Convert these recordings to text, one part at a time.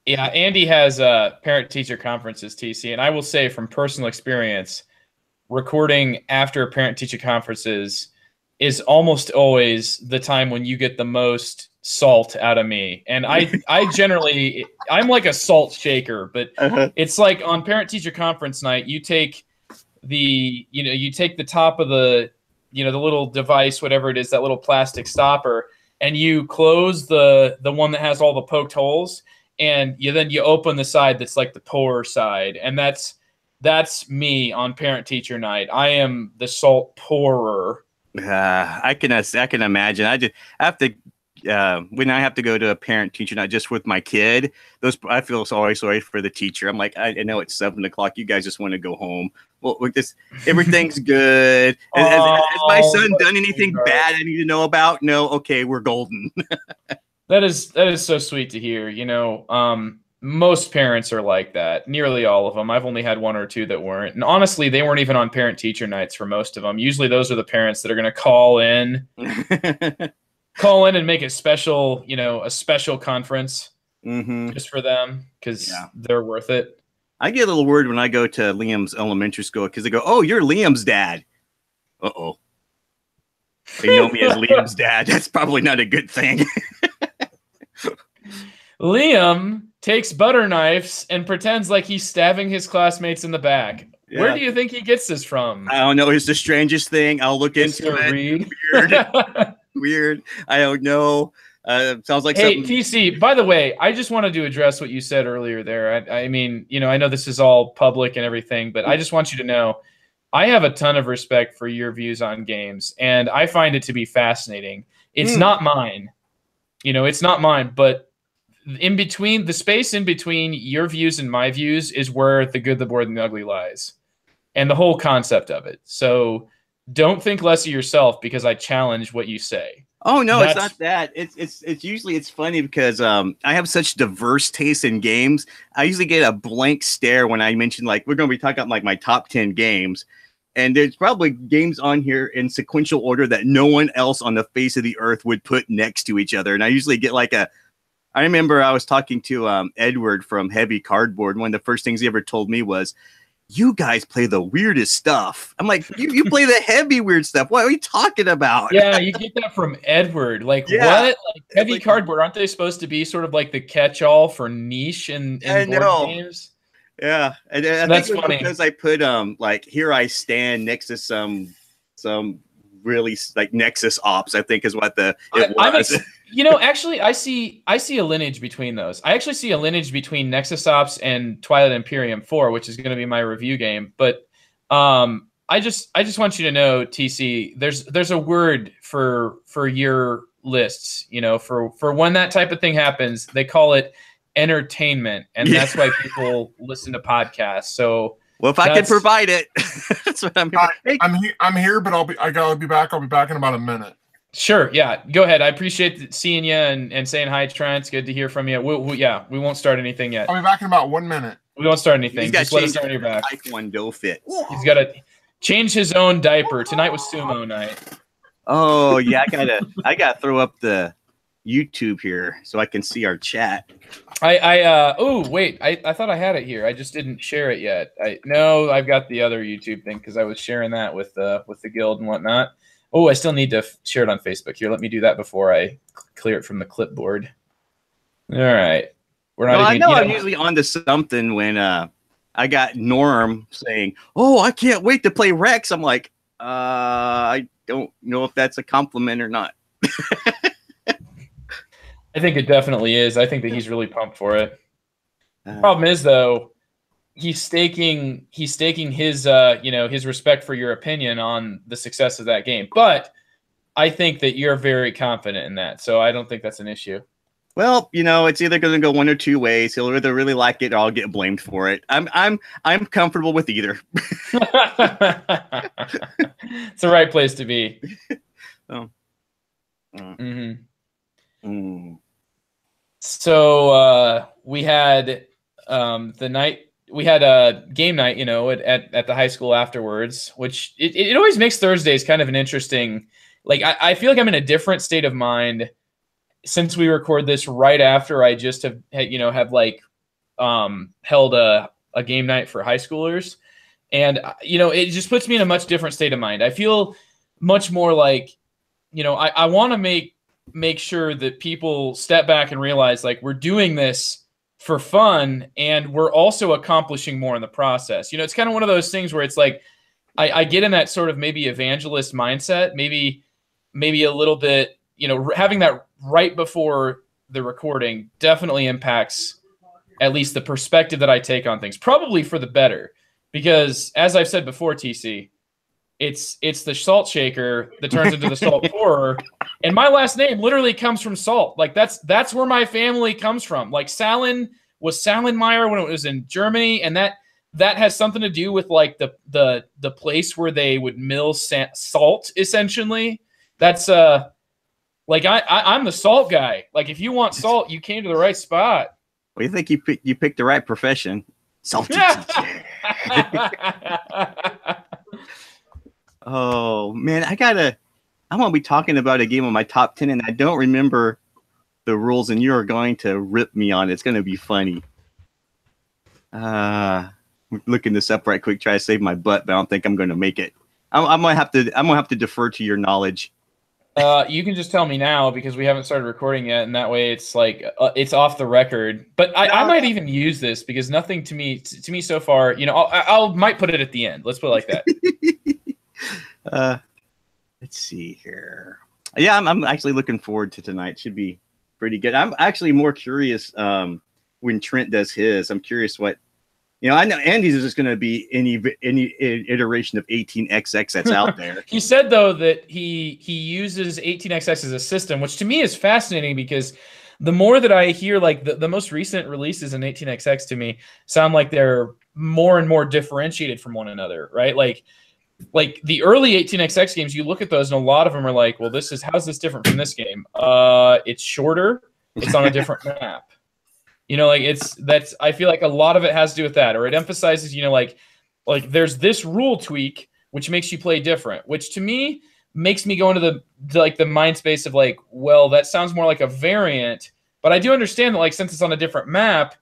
Yeah, Andy has parent-teacher conferences, TC, and I will say from personal experience, recording after parent-teacher conferences is almost always the time when you get the most salt out of me. And I generally, I'm like a salt shaker, but it's like on parent-teacher conference night, you take you take the top of the, the little device, whatever it is, that little plastic stopper, and you close the one that has all the poked holes, and then you open the side that's like the pour side, and that's me on parent teacher night. I am the salt pourer. I can imagine. I have to when I have to go to a parent teacher night just with my kid. I feel sorry for the teacher. I'm like, I know it's 7 o'clock. You guys just want to go home. Well, with this, everything's good. Has my son done anything bad I need to know about? No. Okay, we're golden. That is so sweet to hear. Most parents are like that. Nearly all of them. I've only had one or two that weren't. And honestly, they weren't even on parent-teacher nights for most of them. Usually those are the parents that are going to call in and make a special conference just for them because they're worth it. I get a little worried when I go to Liam's elementary school because they go, "Oh, you're Liam's dad." Uh-oh. They know me as Liam's dad. That's probably not a good thing. Liam takes butter knives and pretends like he's stabbing his classmates in the back. Yeah. Where do you think he gets this from? I don't know. It's the strangest thing. I'll look into it. Reid. Weird. Weird. I don't know. Sounds like something. Hey, TC, by the way, I just wanted to address what you said earlier there. I mean, I know this is all public and everything, but I just want you to know I have a ton of respect for your views on games, and I find it to be fascinating. It's not mine. It's not mine, but the space in between your views and my views is where the good, the bored, and the ugly lies, and the whole concept of it. So don't think less of yourself because I challenge what you say. Oh no, it's not that. It's usually funny because I have such diverse taste in games. I usually get a blank stare when I mention like we're going to be talking about like my top 10 games, and there's probably games on here in sequential order that no one else on the face of the earth would put next to each other. And I usually get like I remember I was talking to Edward from Heavy Cardboard. One of the first things he ever told me was, "You guys play the weirdest stuff." I'm like, you play the heavy weird stuff. What are we talking about? Yeah, you get that from Edward. Like, what? Like, Heavy Cardboard, aren't they supposed to be sort of like the catch-all for niche in board games? Yeah, and I that's think funny because I put like Here I Stand next to some really like Nexus Ops, I think is what it was. Actually, I see a lineage between those. I actually see a lineage between Nexus Ops and Twilight Imperium 4, which is going to be my review game. But I just want you to know, TC, there's a word for your lists. For when that type of thing happens, they call it entertainment, and that's why people listen to podcasts. So. Well, if I can provide it, that's what I'm here. I'm here, but I gotta be back. I'll be back in about a minute. Sure. Yeah. Go ahead. I appreciate seeing you and saying hi, Trent. It's good to hear from you. We won't start anything yet. I'll be back in about 1 minute. We won't start anything. Just let us know when you're back. Taekwondo fit. He's got to change his own diaper. Tonight was sumo night. Oh yeah, I gotta throw up the YouTube here so I can see our chat. Oh wait, I thought I had it here. I just didn't share it yet. No, I've got the other YouTube thing because I was sharing that with the guild and whatnot. Oh, I still need to share it on Facebook. Here, let me do that before I clear it from the clipboard. All right, I'm usually onto something when I got Norm saying, "Oh, I can't wait to play Rex." I'm like, I don't know if that's a compliment or not. I think it definitely is. I think that he's really pumped for it. Problem is, though, he's staking his his respect for your opinion on the success of that game. But I think that you're very confident in that, so I don't think that's an issue. Well, it's either going to go one or two ways. He'll either really like it or I'll get blamed for it. I'm comfortable with either. It's the right place to be. Oh. So we had a game night, at the high school afterwards, which it always makes Thursdays kind of an interesting. Like I feel like I'm in a different state of mind since we record this right after I just have like held a game night for high schoolers, and it just puts me in a much different state of mind. I feel much more like, I want to make sure that people step back and realize, like, we're doing this for fun and we're also accomplishing more in the process. It's kind of one of those things where it's like I get in that sort of maybe evangelist mindset, maybe a little bit, having that right before the recording definitely impacts at least the perspective that I take on things, probably for the better, because as I've said before, TC, it's the salt shaker that turns into the salt pourer. And my last name literally comes from salt. Like that's where my family comes from. Like Salin was Salenmeyer when it was in Germany, and that has something to do with like the place where they would mill salt. Essentially, that's like I'm the salt guy. Like if you want salt, you came to the right spot. Well, you think you picked the right profession, salty. Oh man, I'm gonna be talking about a game on my top 10, and I don't remember the rules, and you're going to rip me on it. It's gonna be funny. I'm looking this up right quick, try to save my butt, but I don't think I'm gonna make it. I'm gonna have to defer to your knowledge. You can just tell me now because we haven't started recording yet, and that way it's like it's off the record. But I might even use this because nothing to me so far. I might put it at the end. Let's put it like that. Let's see here. Yeah, I'm actually looking forward to tonight. Should be pretty good. I'm actually more curious when Trent does his. I'm curious what I know Andy's is just going to be any iteration of 18XX that's out there. He said though that he uses 18XX as a system, which to me is fascinating because the more that I hear, like the most recent releases in 18XX to me sound like they're more and more differentiated from one another, right? Like the early 18XX games, you look at those and a lot of them are like, well, how's this different from this game? It's shorter. It's on a different map. I feel like a lot of it has to do with that, or it emphasizes, like there's this rule tweak, which makes you play different, which to me makes me go into the mind space of like, well, that sounds more like a variant, but I do understand that, like, since it's on a different map,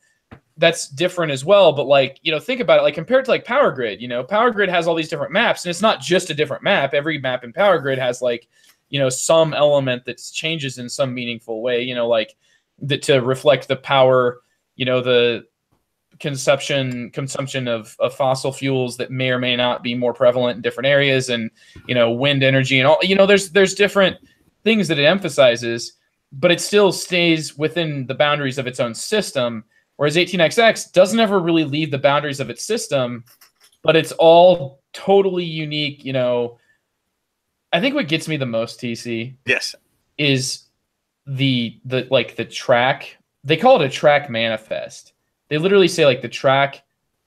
that's different as well. But like, think about it, like compared to like Power Grid, Power Grid has all these different maps, and it's not just a different map. Every map in Power Grid has like, some element that changes in some meaningful way, like to reflect the power, the consumption of fossil fuels that may or may not be more prevalent in different areas, and, wind energy and all, there's different things that it emphasizes, but it still stays within the boundaries of its own system. Whereas 18XX doesn't ever really leave the boundaries of its system, but it's all totally unique. I think what gets me the most, TC, yes, is the track. They call it a track manifest. They literally say like the track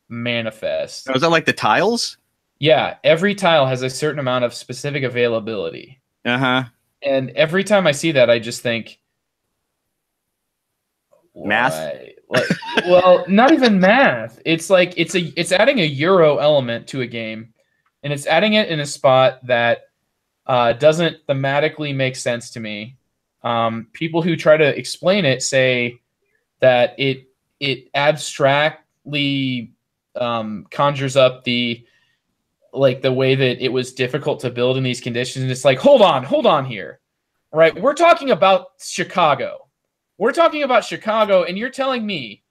manifest. Oh, is that like the tiles? Yeah, every tile has a certain amount of specific availability. Uh-huh. And every time I see that, I just think, math. Well, not even math. It's like it's adding a Euro element to a game, and it's adding it in a spot that doesn't thematically make sense to me. People who try to explain it say that it abstractly conjures up the way that it was difficult to build in these conditions. And it's like, hold on here, right? We're talking about Chicago. And you're telling me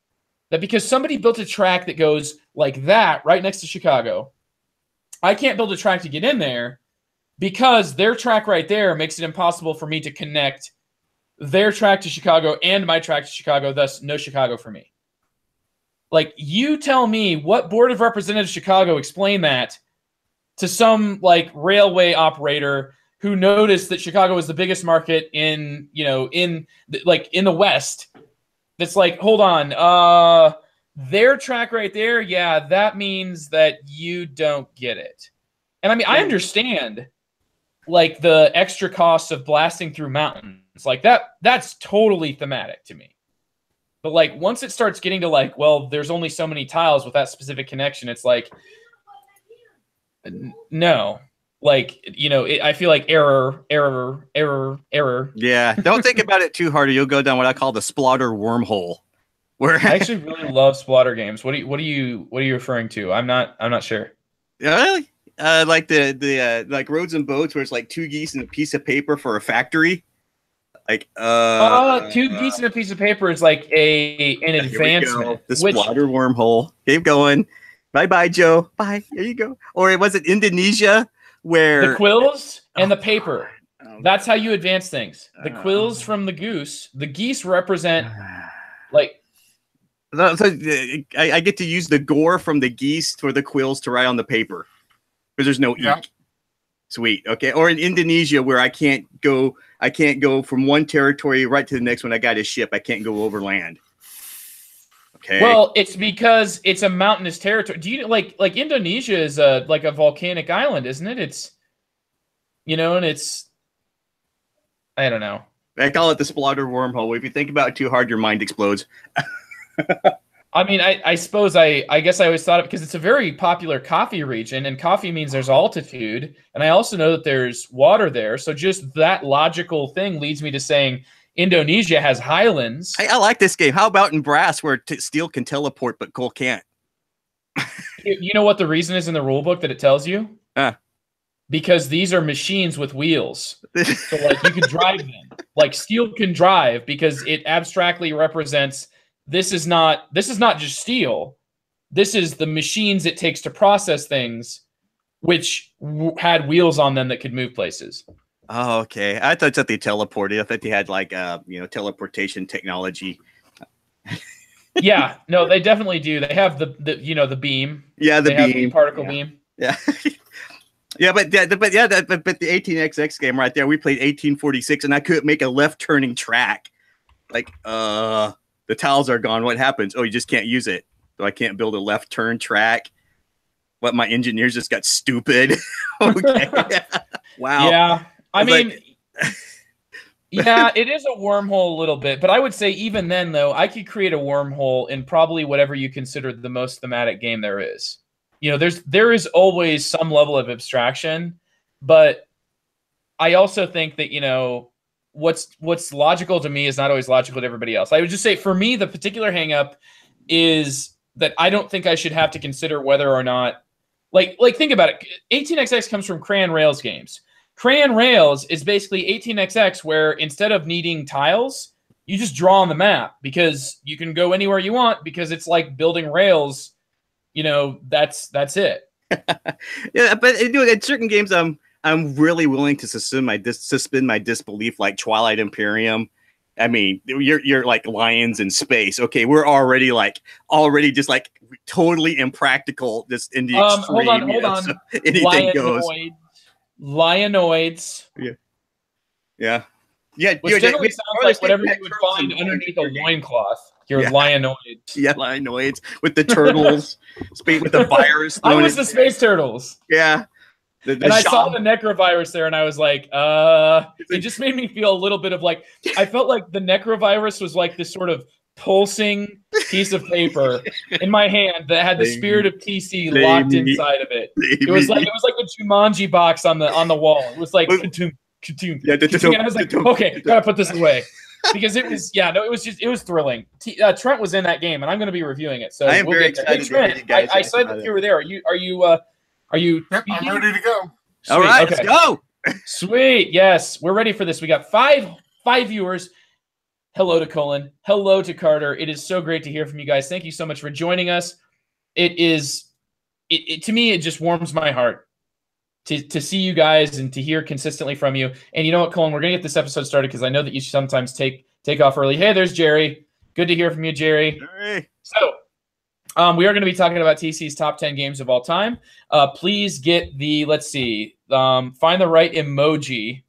that because somebody built a track that goes like that right next to Chicago, I can't build a track to get in there because their track right there makes it impossible for me to connect their track to Chicago and my track to Chicago, thus no Chicago for me. Like, you tell me what Board of Representatives Chicago explain that to some like railway operator who noticed that Chicago is the biggest market in the West. That's like, hold on, their track right there, yeah, that means that you don't get it. And I mean, I understand like the extra costs of blasting through mountains. Like that's totally thematic to me. But like once it starts getting to like, well, there's only so many tiles with that specific connection, it's like, no. like, you know, I feel like error. Yeah, don't think about it too hard, or you'll go down what I call the Splotter wormhole. Where I actually really love splatter games. What are you referring to? I'm not sure. really like the like Roads and Boats, where it's like two geese and a piece of paper for a factory. Like two geese and a piece of paper is like an advancement. The Splotter wormhole. Keep going. Bye bye, Joe. Bye. There you go. Or was it Indonesia where the quills and the paper? That's how you advance things. The quills from the goose. The geese represent like. So I get to use the gore from the geese for the quills to write on the paper because there's no ink. Sweet. Okay. Or in Indonesia where I can't go from one territory right to the next one. I got a ship. I can't go over land. Okay. Well, it's because it's a mountainous territory. Do you like Indonesia is like a volcanic island, isn't it? It's, you know, and it's, I don't know. I call it the Splotter wormhole. If you think about it too hard, your mind explodes. I mean, I suppose I guess I always thought it because it's a very popular coffee region, and coffee means there's altitude, and I also know that there's water there. So just that logical thing leads me to saying Indonesia has highlands. I like this game. How about in Brass where steel can teleport but coal can't? You know what the reason is in the rule book that it tells you? Because these are machines with wheels. So like you can drive them. Like steel can drive because it abstractly represents this is not just steel. This is the machines it takes to process things, which had wheels on them that could move places. Oh, okay. I thought that they teleported. I thought they had like teleportation technology. Yeah, no, they definitely do. They have the beam. Yeah, the beam, particle beam. Yeah. Yeah, but the 18XX game right there, we played 1846, and I couldn't make a left turning track. Like, the tiles are gone. What happens? Oh, you just can't use it. So I can't build a left turn track. What, my engineers just got stupid. Okay. Wow. Yeah. I mean, yeah, it is a wormhole a little bit, but I would say even then, though, I could create a wormhole in probably whatever you consider the most thematic game there is. You know, there is always some level of abstraction, but I also think that, you know, what's logical to me is not always logical to everybody else. I would just say for me, the particular hang up is that I don't think I should have to consider whether or not, like think about it. 18XX comes from Crayon Rails games. Crayon Rails is basically 18XX where instead of needing tiles, you just draw on the map because you can go anywhere you want because it's like building rails. You know, that's it. Yeah, but in certain games, I'm really willing to suspend my disbelief, like Twilight Imperium. I mean, you're like lions in space. Okay, we're already just like totally impractical. Just in the extreme. Hold on. So anything goes. Lionoids. Yeah. Which generally sounds like whatever you would find underneath a loincloth. Your lionoids. Yeah, lionoids with the turtles, with the virus. I was the space turtles. Yeah. And I saw the necrovirus there, and I was like, it just made me feel a little bit of like, I felt like the necrovirus was like this sort of pulsing piece of paper in my hand that had the spirit of TC locked inside of it. It was like the Jumanji box on the wall. It was like, and I was like, okay, gotta put this away. Because it was thrilling. Trent was in that game, and I'm going to be reviewing it. So I am very excited. Hey, Trent, I said that you were there. Are you? Yep, I'm ready to go. Sweet. All right, let's go. Sweet. Yes, we're ready for this. We got five viewers. Hello to Colin. Hello to Carter. It is so great to hear from you guys. Thank you so much for joining us. To me, it just warms my heart to see you guys and to hear consistently from you. And you know what, Colin, we're going to get this episode started because I know that you sometimes take off early. Hey, there's Jerry. Good to hear from you, Jerry. Hey. So we are going to be talking about TC's top 10 games of all time. Please get the, find the right emoji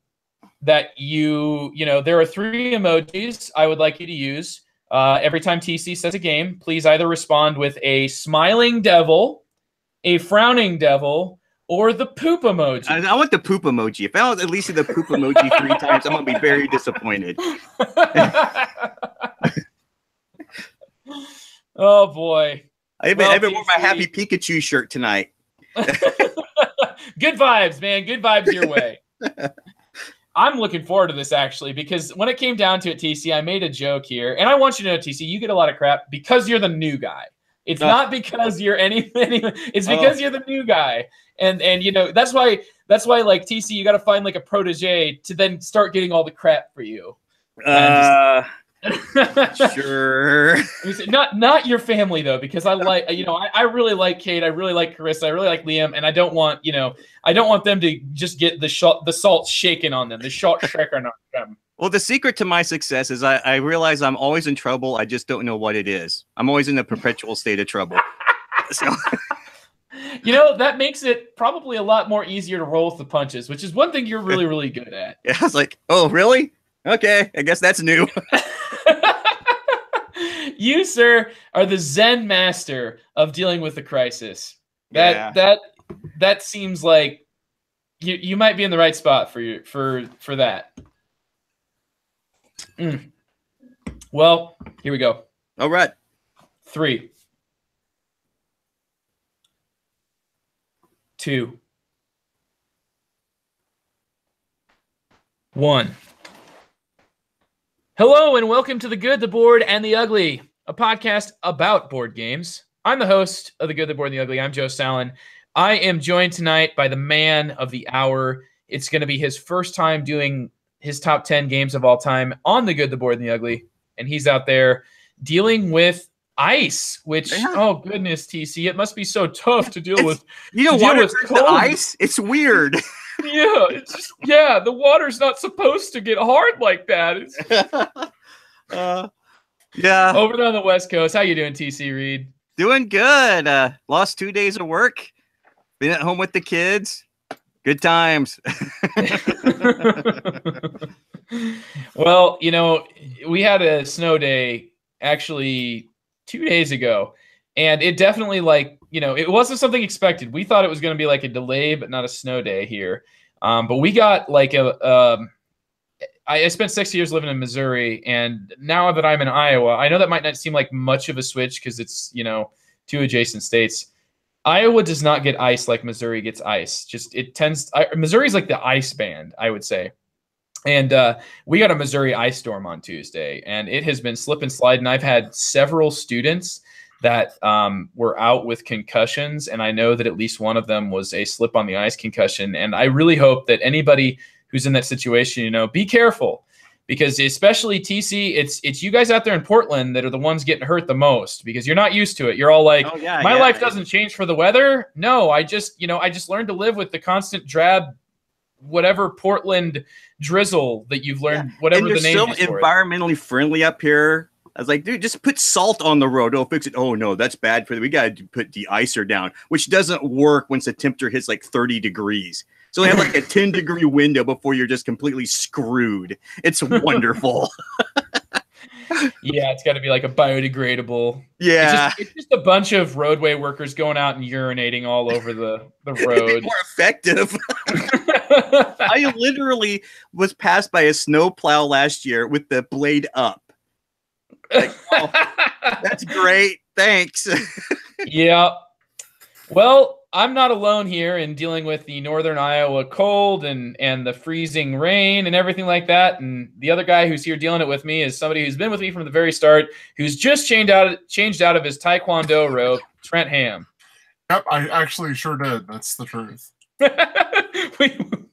that there are 3 emojis I would like you to use. Every time TC says a game, please either respond with a smiling devil, a frowning devil, or the poop emoji. I want the poop emoji. If I don't at least see the poop emoji 3 times, I'm going to be very disappointed. Oh, boy. I even wore my Happy Pikachu shirt tonight. Good vibes, man. Good vibes your way. I'm looking forward to this, actually, because when it came down to it, TC, I made a joke here. And I want you to know, TC, you get a lot of crap because you're the new guy. It's not because you're anything. It's because you're the new guy. And you know, that's why like TC, you got to find like a protege to then start getting all the crap for you. Sure. Not your family though, because I like, you know, I really like Kate, I really like Carissa, I really like Liam, and I don't want them to just get the salt shaken on them, the salt shaken on them. Well, the secret to my success is I realize I'm always in trouble. I just don't know what it is. I'm always in a perpetual state of trouble. So. You know, that makes it probably a lot more easier to roll with the punches, which is one thing you're really, really good at. Yeah, I was like, oh, really? Okay, I guess that's new. You, sir, are the Zen master of dealing with the crisis. That seems like you might be in the right spot for that. Well, here we go. All right. 3, 2, 1. Hello and welcome to The Good, the Bored, and the Ugly, a podcast about board games. I'm the host of The Good, the Bored, and the Ugly. I'm Joe Sallin. I am joined tonight by the man of the hour. It's going to be his first time doing his top 10 games of all time on The Good, the Bored, and the Ugly. And he's out there dealing with ice, which, oh goodness, TC, it must be so tough to deal with. You know what? The ice? It's weird. Yeah, it's just, the water's not supposed to get hard like that. Yeah. Over there on the West Coast. How you doing, TC Reid? Doing good. Lost 2 days of work. Been at home with the kids. Good times. Well, you know, we had a snow day actually 2 days ago, and it definitely, like, you know, it wasn't something expected. We thought it was going to be like a delay, but not a snow day here. But we got like I spent 6 years living in Missouri, and now that I'm in Iowa, I know that might not seem like much of a switch because it's, you know, 2 adjacent states. Iowa does not get ice like Missouri gets ice. Just Missouri's like the ice band, I would say. And we got a Missouri ice storm on Tuesday, and it has been slip and slide. And I've had several students that were out with concussions, and I know that at least one of them was a slip on the ice concussion. And I really hope that anybody who's in that situation, you know, be careful, because especially TC, it's you guys out there in Portland that are the ones getting hurt the most, because you're not used to it. You're all like, my life doesn't change for the weather. No, I just learned to live with the constant drab, whatever Portland drizzle that you've learned, whatever the name is. And you're so environmentally friendly up here. I was like, dude, just put salt on the road. It'll fix it. Oh, no, that's bad for we got to put de-icer down, which doesn't work once the temperature hits like 30 degrees. So they have like a 10-degree window before you're just completely screwed. It's wonderful. Yeah, it's got to be like a biodegradable. Yeah. It's just a bunch of roadway workers going out and urinating all over the road. More effective. I literally was passed by a snowplow last year with the blade up. Like, oh, that's great. Thanks. Yeah. Well, I'm not alone here in dealing with the northern Iowa cold and the freezing rain and everything like that. And the other guy who's here dealing it with me is somebody who's been with me from the very start, who's just changed out of his Taekwondo robe, Trent Ham. Yep, I actually sure did. That's the truth.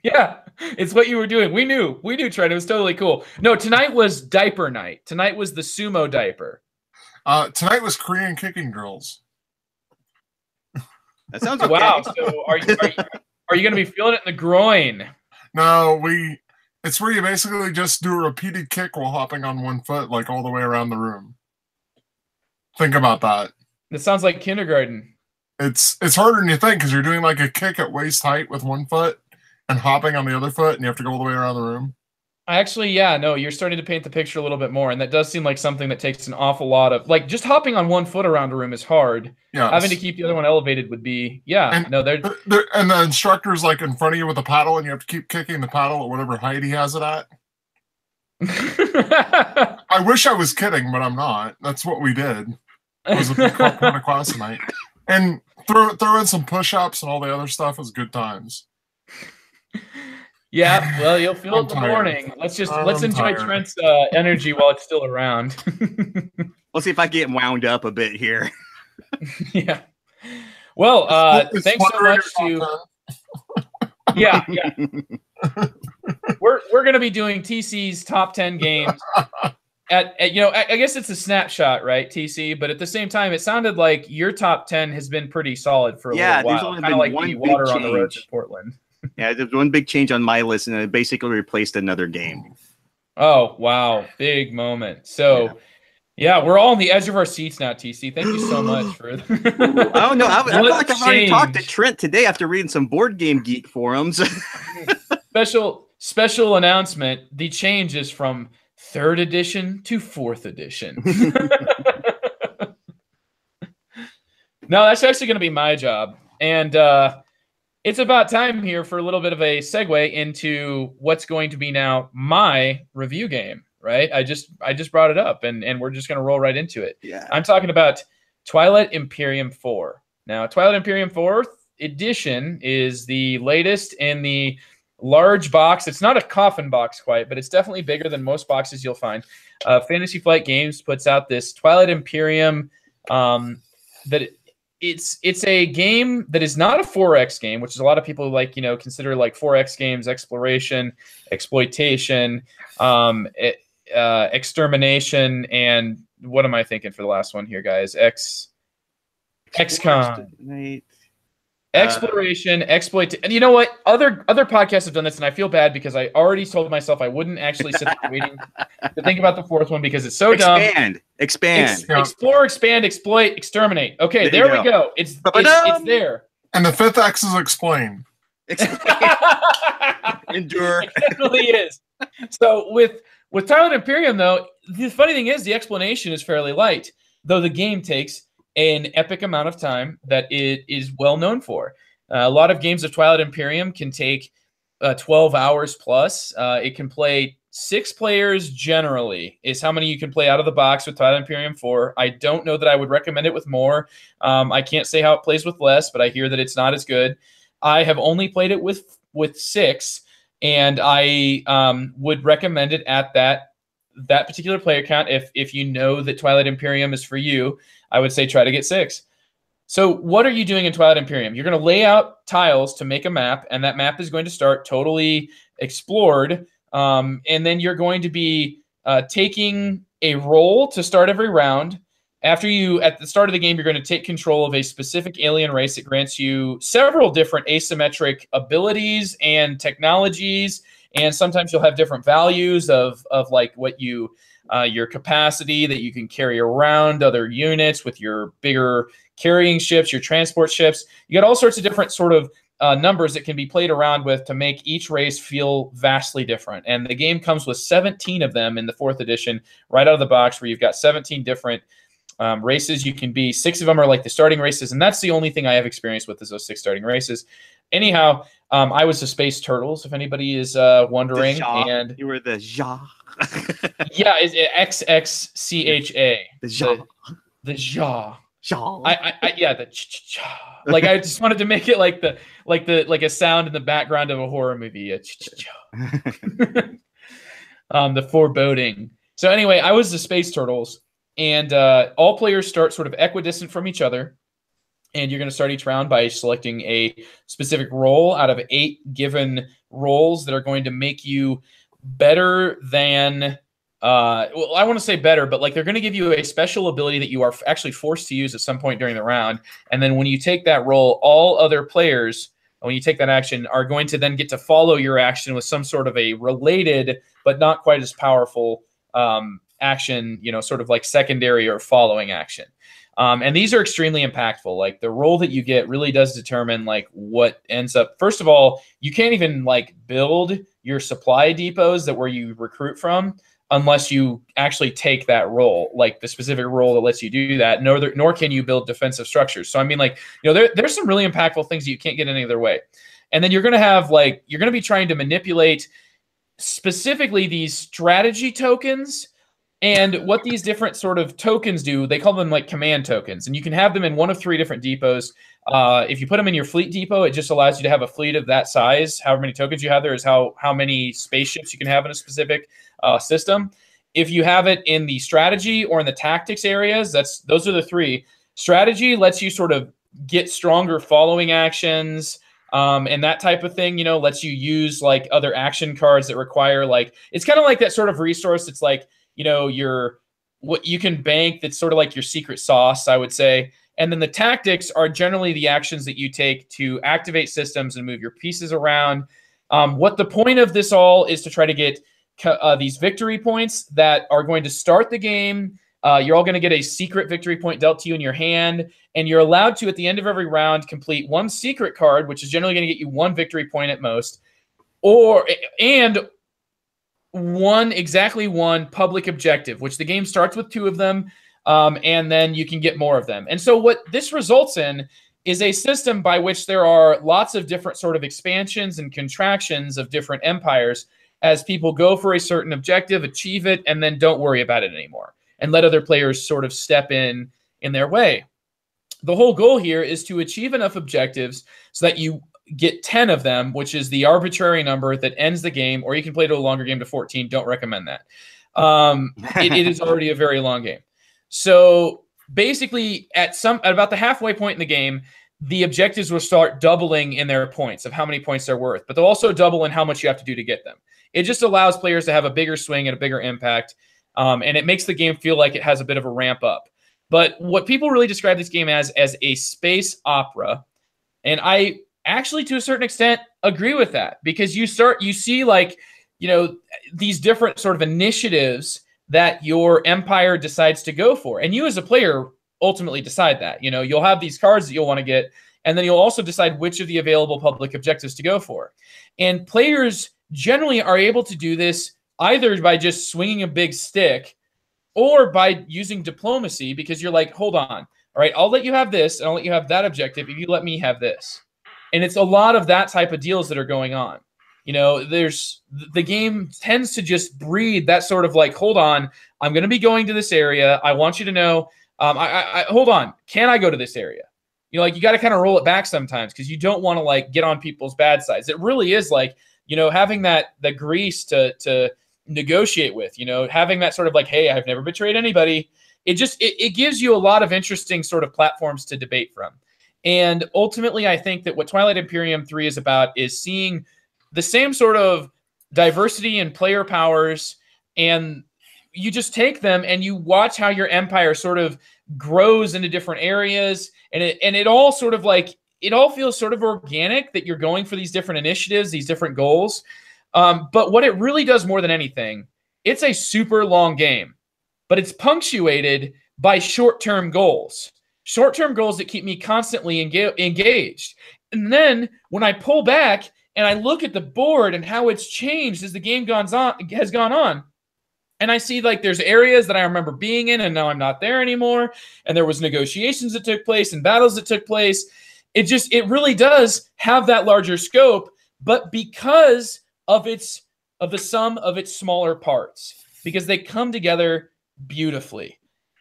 Yeah, it's what you were doing. We knew, Trent. It was totally cool. No, tonight was diaper night. Tonight was the sumo diaper. Tonight was Korean kicking drills. That sounds okay. Wow. So are you going to be feeling it in the groin? No, it's where you basically just do a repeated kick while hopping on one foot, like all the way around the room. Think about that. That sounds like kindergarten. It's harder than you think, because you're doing like a kick at waist height with one foot and hopping on the other foot, and you have to go all the way around the room. Actually, yeah, no, you're starting to paint the picture a little bit more, and that does seem like something that takes an awful lot of, like, just hopping on one foot around a room is hard. Yeah, having to keep the other one elevated would be, and the instructor's like in front of you with a paddle, and you have to keep kicking the paddle at whatever height he has it at. I wish I was kidding, but I'm not. That's what we did. It was a big point of class tonight, and throw in some push-ups and all the other stuff was good times. Yeah, well, you'll feel it in the tired. morning. Let's enjoy tired. Trent's energy while it's still around. We'll see if I get wound up a bit here. Yeah. Well, It's thanks so much to. Yeah. We're gonna be doing TC's top 10 games. I guess it's a snapshot, right, TC? But at the same time, it sounded like your top 10 has been pretty solid for a little while. Kind of like the water on the roads in Portland. Yeah, there's one big change on my list, and it basically replaced another game. Oh, wow. Big moment. So, yeah, we're all on the edge of our seats now, TC. Thank you so much for Oh, no. I feel like I've already talked to Trent today after reading some Board Game Geek forums. Special announcement. The change is from 3rd edition to 4th edition. No, that's actually going to be my job. And it's about time here for a little bit of a segue into what's going to be now my review game, right? I just brought it up, and we're just going to roll right into it. Yeah. I'm talking about Twilight Imperium 4. Now, Twilight Imperium 4th edition is the latest in the large box. It's not a coffin box quite, but it's definitely bigger than most boxes you'll find. Fantasy Flight Games puts out this Twilight Imperium it's a game that is not a 4X game, which is a lot of people consider like 4X games: exploration, exploitation, extermination, and what am I thinking for the last one here, guys? XCOM. Exploration, exploit. And you know what? Other podcasts have done this, and I feel bad because I already told myself I wouldn't actually sit there waiting to think about the 4th one because it's so dumb. Expand. Explore, expand, exploit, exterminate. Okay, there we go. It's there. And the 5th X is explain. Endure. It definitely is. So with Twilight Imperium, though, the funny thing is the explanation is fairly light, though the game takes an epic amount of time that it is well known for. A lot of games of Twilight Imperium can take 12 hours plus. It can play 6 players generally is how many you can play out of the box with Twilight Imperium 4. I don't know that I would recommend it with more. I can't say how it plays with less, but I hear that it's not as good. I have only played it with 6, and I would recommend it at that particular player count. If you know that Twilight Imperium is for you, I would say try to get 6. So what are you doing in Twilight Imperium? You're going to lay out tiles to make a map, and that map is going to start totally explored. And then you're going to be taking a roll to start every round. At the start of the game, you're going to take control of a specific alien race that grants you several different asymmetric abilities and technologies. And sometimes you'll have different values of like what your capacity that you can carry around other units with your bigger carrying ships, your transport ships. You got all sorts of different sort of numbers that can be played around with to make each race feel vastly different. And the game comes with 17 of them in the 4th edition right out of the box, where you've got 17 different races you can be. 6 of them are like the starting races, and that's the only thing I have experience with is those 6 starting races. Anyhow, I was the Space Turtles, if anybody is wondering. And you were the Ja. Yeah, is it XXCHA? The Ja. The Ja. Ja. Like I just wanted to make it like a sound in the background of a horror movie. The foreboding. So anyway, I was the Space Turtles, and all players start sort of equidistant from each other. And you're going to start each round by selecting a specific role out of 8 given roles that are going to make you better than, well, I want to say better, but like they're going to give you a special ability that you are actually forced to use at some point during the round. And then when you take that role, all other players, when you take that action, are going to then get to follow your action with some sort of a related but not quite as powerful action, sort of like secondary or following action. And these are extremely impactful. Like the role that you get really does determine like what ends up. First of all, you can't even like build your supply depots where you recruit from unless you actually take that role, like the specific role that lets you do that. Nor can you build defensive structures. So I mean, like, there's some really impactful things that you can't get any other way. And then you're going to be trying to manipulate specifically these strategy tokens And what these different sort of tokens do, they call them like command tokens. And you can have them in one of 3 different depots. If you put them in your fleet depot, it just allows you to have a fleet of that size. However many tokens you have there is how many spaceships you can have in a specific system. If you have it in the strategy or in the tactics areas, those are the 3. Strategy lets you sort of get stronger following actions, and that type of thing, lets you use like other action cards that require like, it's kind of like that sort of resource. It's like, what you can bank that's sort of like your secret sauce, I would say. And then the tactics are generally the actions that you take to activate systems and move your pieces around. What the point of this all is to try to get these victory points that are going to start the game. You're all going to get a secret victory point dealt to you in your hand, and you're allowed to, at the end of every round, complete 1 secret card, which is generally going to get you 1 victory point at most, and exactly one public objective, which the game starts with 2 of them, and then you can get more of them. And so what this results in is a system by which there are lots of different sort of expansions and contractions of different empires as people go for a certain objective, achieve it, and then don't worry about it anymore and let other players sort of step in their way. The whole goal here is to achieve enough objectives so that you get 10 of them, which is the arbitrary number that ends the game, or you can play to a longer game to 14. Don't recommend that. It is already a very long game. So basically at about the halfway point in the game, the objectives will start doubling in their points of how many points they're worth, but they'll also double in how much you have to do to get them. It just allows players to have a bigger swing and a bigger impact, and it makes the game feel like it has a bit of a ramp up. But what people really describe this game as a space opera, and I actually, to a certain extent, agree with that, because you see like, these different sort of initiatives that your empire decides to go for. And you as a player ultimately decide that. You'll have these cards that you'll want to get, and then you'll also decide which of the available public objectives to go for. And players generally are able to do this either by just swinging a big stick or by using diplomacy, because you're like, hold on, all right, I'll let you have this, and I'll let you have that objective if you let me have this. And it's a lot of that type of deals that are going on. The game tends to just breed that sort of like, hold on, I'm going to be going to this area. I want you to know, hold on, can I go to this area? You got to kind of roll it back sometimes, because you don't want to like get on people's bad sides. It really is like, having the grease to negotiate with, having that sort of like, hey, I've never betrayed anybody. It gives you a lot of interesting sort of platforms to debate from. And ultimately, I think that what Twilight Imperium 3 is about is seeing the same sort of diversity in player powers, and you just take them and you watch how your empire sort of grows into different areas, and it all sort of like, it all feels sort of organic that you're going for these different initiatives, these different goals. But what it really does more than anything, it's a super long game, but it's punctuated by short-term goals. Short-term goals that keep me constantly engaged. And then when I pull back and I look at the board and how it's changed as the game has gone on, and I see like there's areas that I remember being in and now I'm not there anymore, and there was negotiations that took place and battles that took place. It really does have that larger scope, but because of the sum of its smaller parts, because they come together beautifully.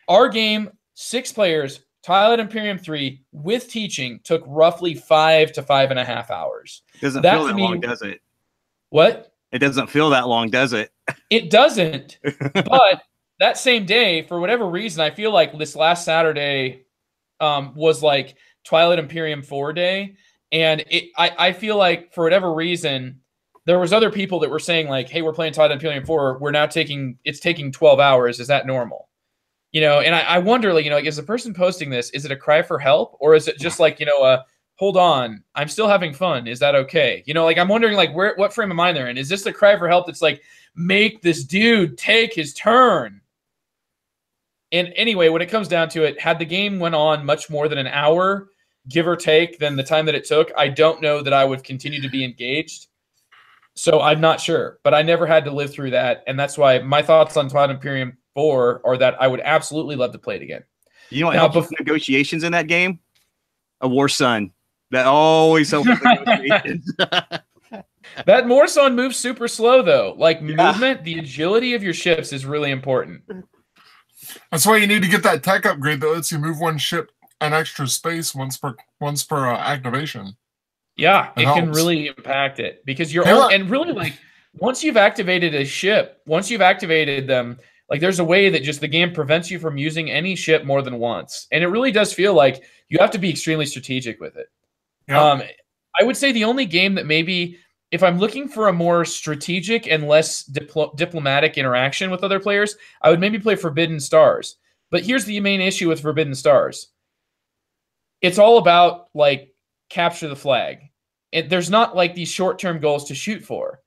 Our game, 6 players, Twilight Imperium 3, with teaching, took roughly 5 to 5.5 hours. It doesn't feel that long, does it? What? It doesn't feel that long, does it? It doesn't. But that same day, for whatever reason, I feel like this last Saturday was like Twilight Imperium 4 day. And I feel like for whatever reason, there was other people that were saying like, hey, we're playing Twilight Imperium 4. We're now taking 12 hours. Is that normal? And I wonder, like, is the person posting this, is it a cry for help, or is it just like, hold on, I'm still having fun. Is that okay? I'm wondering like what frame of mind they're in. Is this the cry for help that's like, make this dude take his turn? And anyway, when it comes down to it, had the game went on much more than an hour, give or take, than the time that it took, I don't know that I would continue to be engaged. So I'm not sure, but I never had to live through that. And that's why my thoughts on Twilight Imperium 4 are that I would absolutely love to play it again. You know what helps with negotiations in that game? A War Sun. That always helps with negotiations. That Morrison moves super slow though. Like movement, the agility of your ships is really important. That's why you need to get that tech upgrade that lets you move one ship an extra space once per activation. Yeah, it can helps. really impact it because and really like once you've activated a ship, once you've activated them, like there's a way that just the game prevents you from using any ship more than once. And it really does feel like you have to be extremely strategic with it. Yep. I would say the only game that maybe if I'm looking for a more strategic and less diplomatic interaction with other players, I would maybe play Forbidden Stars. But here's the main issue with Forbidden Stars. It's all about like capture the flag. There's not like these short-term goals to shoot for.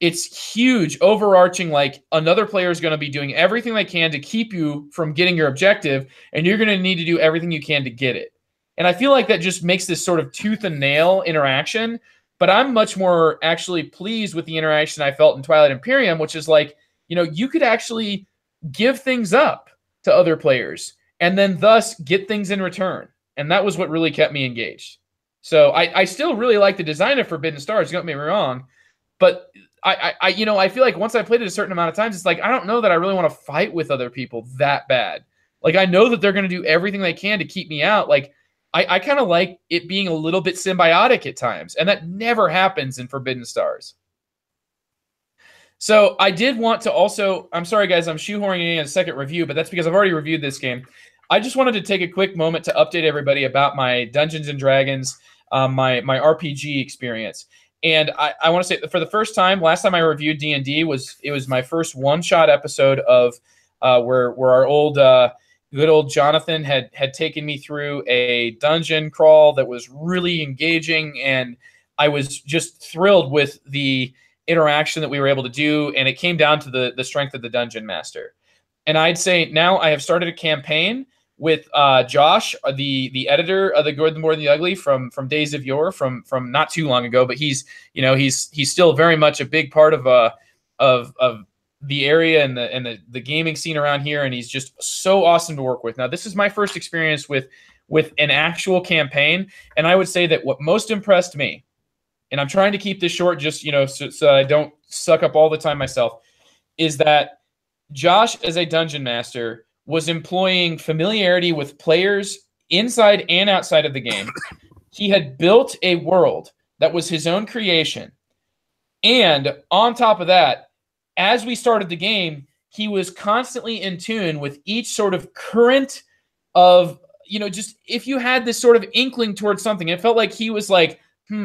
It's huge, overarching, like another player is going to be doing everything they can to keep you from getting your objective, and you're going to need to do everything you can to get it. And I feel like that just makes this sort of tooth and nail interaction, but I'm much more actually pleased with the interaction I felt in Twilight Imperium, which is like, you know, you could actually give things up to other players and then thus get things in return. And that was what really kept me engaged. So I still really like the design of Forbidden Stars, don't get me wrong, but I feel like once I played it a certain amount of times, it's like I don't know that I really want to fight with other people that bad. Like I know that they're going to do everything they can to keep me out. Like I kind of like it being a little bit symbiotic at times, and that never happens in Forbidden Stars. So I did want to also, I'm sorry guys, I'm shoehorning in a second review, but that's because I've already reviewed this game. I just wanted to take a quick moment to update everybody about my Dungeons and Dragons, my RPG experience. And I want to say that for the first time, last time I reviewed D&D was my first one-shot episode of where our old good old Jonathan had taken me through a dungeon crawl that was really engaging, and I was just thrilled with the interaction that we were able to do, and it came down to the strength of the dungeon master. And I'd say now I have started a campaign with Josh, the editor of The Good, the More, the Ugly from Days of Yore, from not too long ago. But he's still very much a big part of the area and the gaming scene around here, and he's just so awesome to work with. Now, this is my first experience with an actual campaign, and I would say that what most impressed me, and I'm trying to keep this short, just so I don't suck up all the time myself, is that Josh, as a dungeon master, was employing familiarity with players inside and outside of the game. He had built a world that was his own creation. And on top of that, as we started the game, he was constantly in tune with each sort of current of, just if you had this sort of inkling towards something, it felt like he was like, how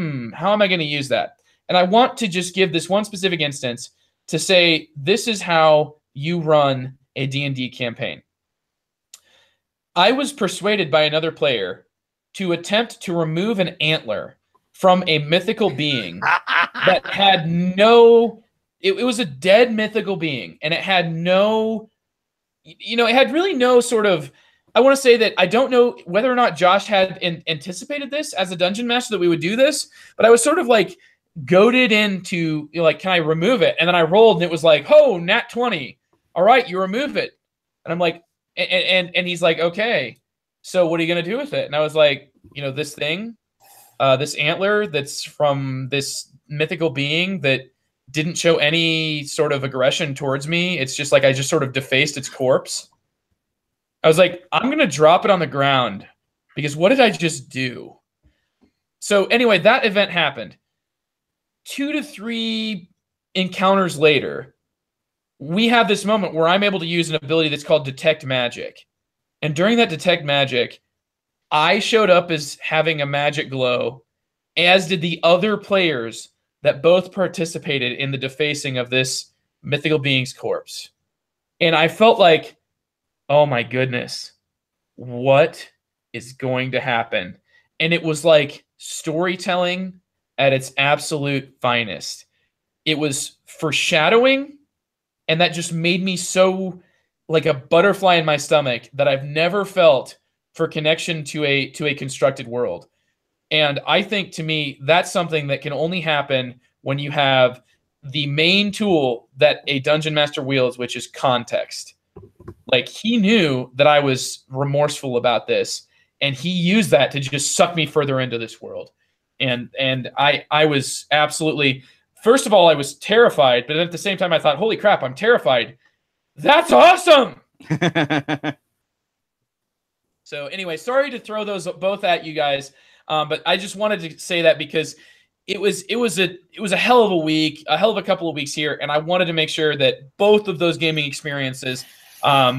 am I going to use that? And I want to just give this one specific instance to say, this is how you run a D&D campaign. I was persuaded by another player to attempt to remove an antler from a mythical being that had no, it was a dead mythical being, and it had no, it had really no sort of, I want to say that I don't know whether or not Josh had anticipated this as a dungeon master that we would do this, but I was sort of like goaded into, can I remove it? And then I rolled and it was like, oh, nat 20. All right, you remove it. And I'm like, and he's like, okay, so what are you going to do with it? And I was like, this thing, this antler that's from this mythical being that didn't show any sort of aggression towards me. It's just like I just sort of defaced its corpse. I was like, I'm going to drop it on the ground because what did I just do? So anyway, that event happened. 2 to 3 encounters later, we have this moment where I'm able to use an ability that's called Detect Magic. And during that Detect Magic, I showed up as having a magic glow, as did the other players that both participated in the defacing of this mythical being's corpse. And I felt like, oh my goodness, what is going to happen? And it was like storytelling at its absolute finest. It was foreshadowing, and that just made me so like a butterfly in my stomach that I've never felt for connection to a constructed world. And I think, to me, that's something that can only happen when you have the main tool that a dungeon master wields, which is context. Like, he knew that I was remorseful about this, and he used that to just suck me further into this world. And I was absolutely first of all, I was terrified, but at the same time, I thought, holy crap, I'm terrified. That's awesome. So anyway, sorry to throw those both at you guys, but I just wanted to say that because it was a hell of a week, a hell of a couple of weeks here, and I wanted to make sure that both of those gaming experiences,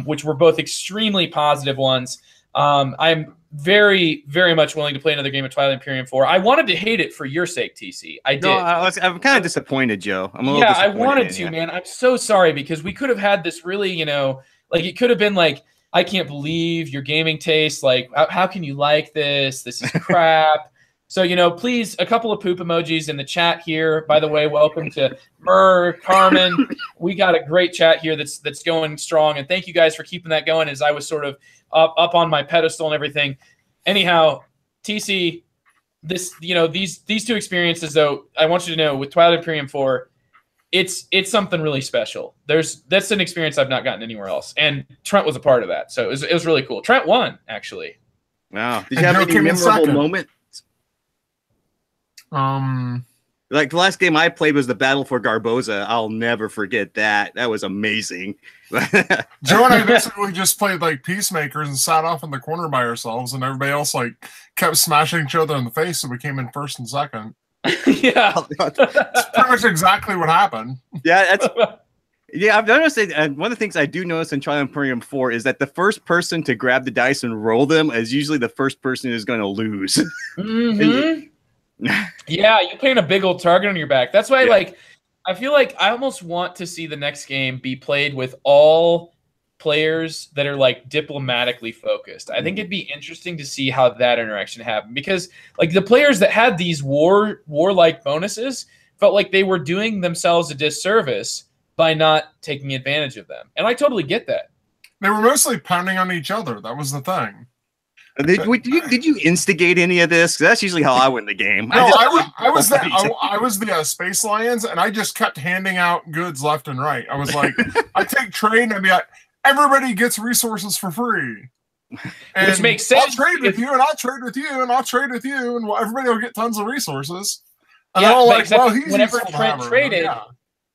which were both extremely positive ones, I'm very, very much willing to play another game of Twilight Imperium 4. I wanted to hate it for your sake, TC. I did. No, I'm kind of disappointed, Joe. I'm a little I disappointed wanted to, man. I'm so sorry because we could have had this really, like it could have been like, I can't believe your gaming taste. Like, how can you like this? This is crap. So, please, a couple of poop emojis in the chat here. By the way, welcome to Mur, Carmen. We got a great chat here that's going strong. And thank you guys for keeping that going as I was sort of up on my pedestal and everything. Anyhow, TC, these two experiences, though, I want you to know with Twilight Imperium 4, it's something really special. That's an experience I've not gotten anywhere else. And Trent was a part of that. So it was really cool. Trent won, actually. Wow. Did you have any memorable moment? Like the last game I played was the Battle for Garboza. I'll never forget that. That was amazing. Joe and I basically just played like peacemakers and sat off in the corner by ourselves, and everybody else like kept smashing each other in the face, so we came in first and second. Yeah, that's pretty much exactly what happened. Yeah, I've noticed it. And one of the things I do notice in Twilight Imperium 4 is that the first person to grab the dice and roll them is usually the first person who's going to lose. Mm-hmm. Yeah, you're playing a big old target on your back. That's why, I feel like I almost want to see the next game be played with all players that are like diplomatically focused. I think it'd be interesting to see how that interaction happened because, like, the players that had these warlike bonuses felt like they were doing themselves a disservice by not taking advantage of them, and I totally get that. They were mostly pounding on each other. That was the thing. Did you instigate any of this? That's usually how I win the game. No, I was the Space Lions, and I just kept handing out goods left and right. I was like, I take trade, and I'd be like, everybody gets resources for free. And which makes sense. I'll trade with you, and I'll trade with you, and I'll trade with you, and everybody will get tons of resources. And they're all like, well, he's whenever Trent traded. Yeah.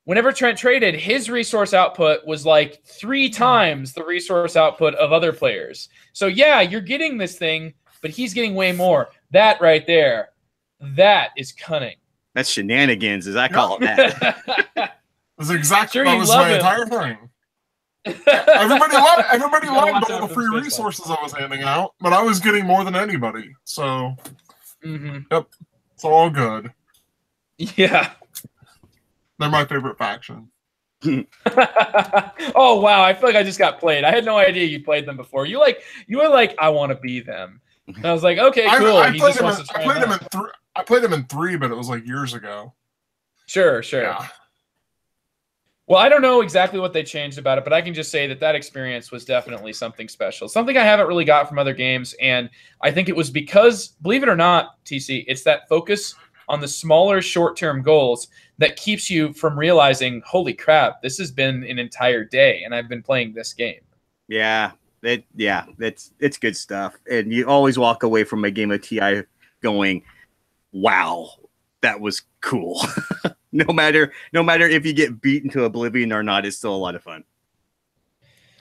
Whenever Trent traded, his resource output was like 3 times the resource output of other players. So yeah, you're getting this thing, but he's getting way more. That right there, that is cunning. That's shenanigans, as I call it. That. That's exactly that was my entire thing. Everybody loved all the free resources I was handing out, but I was getting more than anybody. So, Yep, it's all good. Yeah. They're my favorite faction. Oh wow! I feel like I just got played. I had no idea you played them before. You were like, I want to be them. And I was like, okay, cool. I played them in 3, but it was like years ago. Sure. Yeah. Well, I don't know exactly what they changed about it, but I can just say that experience was definitely something special. Something I haven't really got from other games, and I think it was because, believe it or not, TC, it's that focus on the smaller short-term goals that keeps you from realizing, holy crap, this has been an entire day and I've been playing this game. Yeah, it's good stuff. And you always walk away from a game of TI going, wow, that was cool. no matter if you get beaten to oblivion or not, it's still a lot of fun.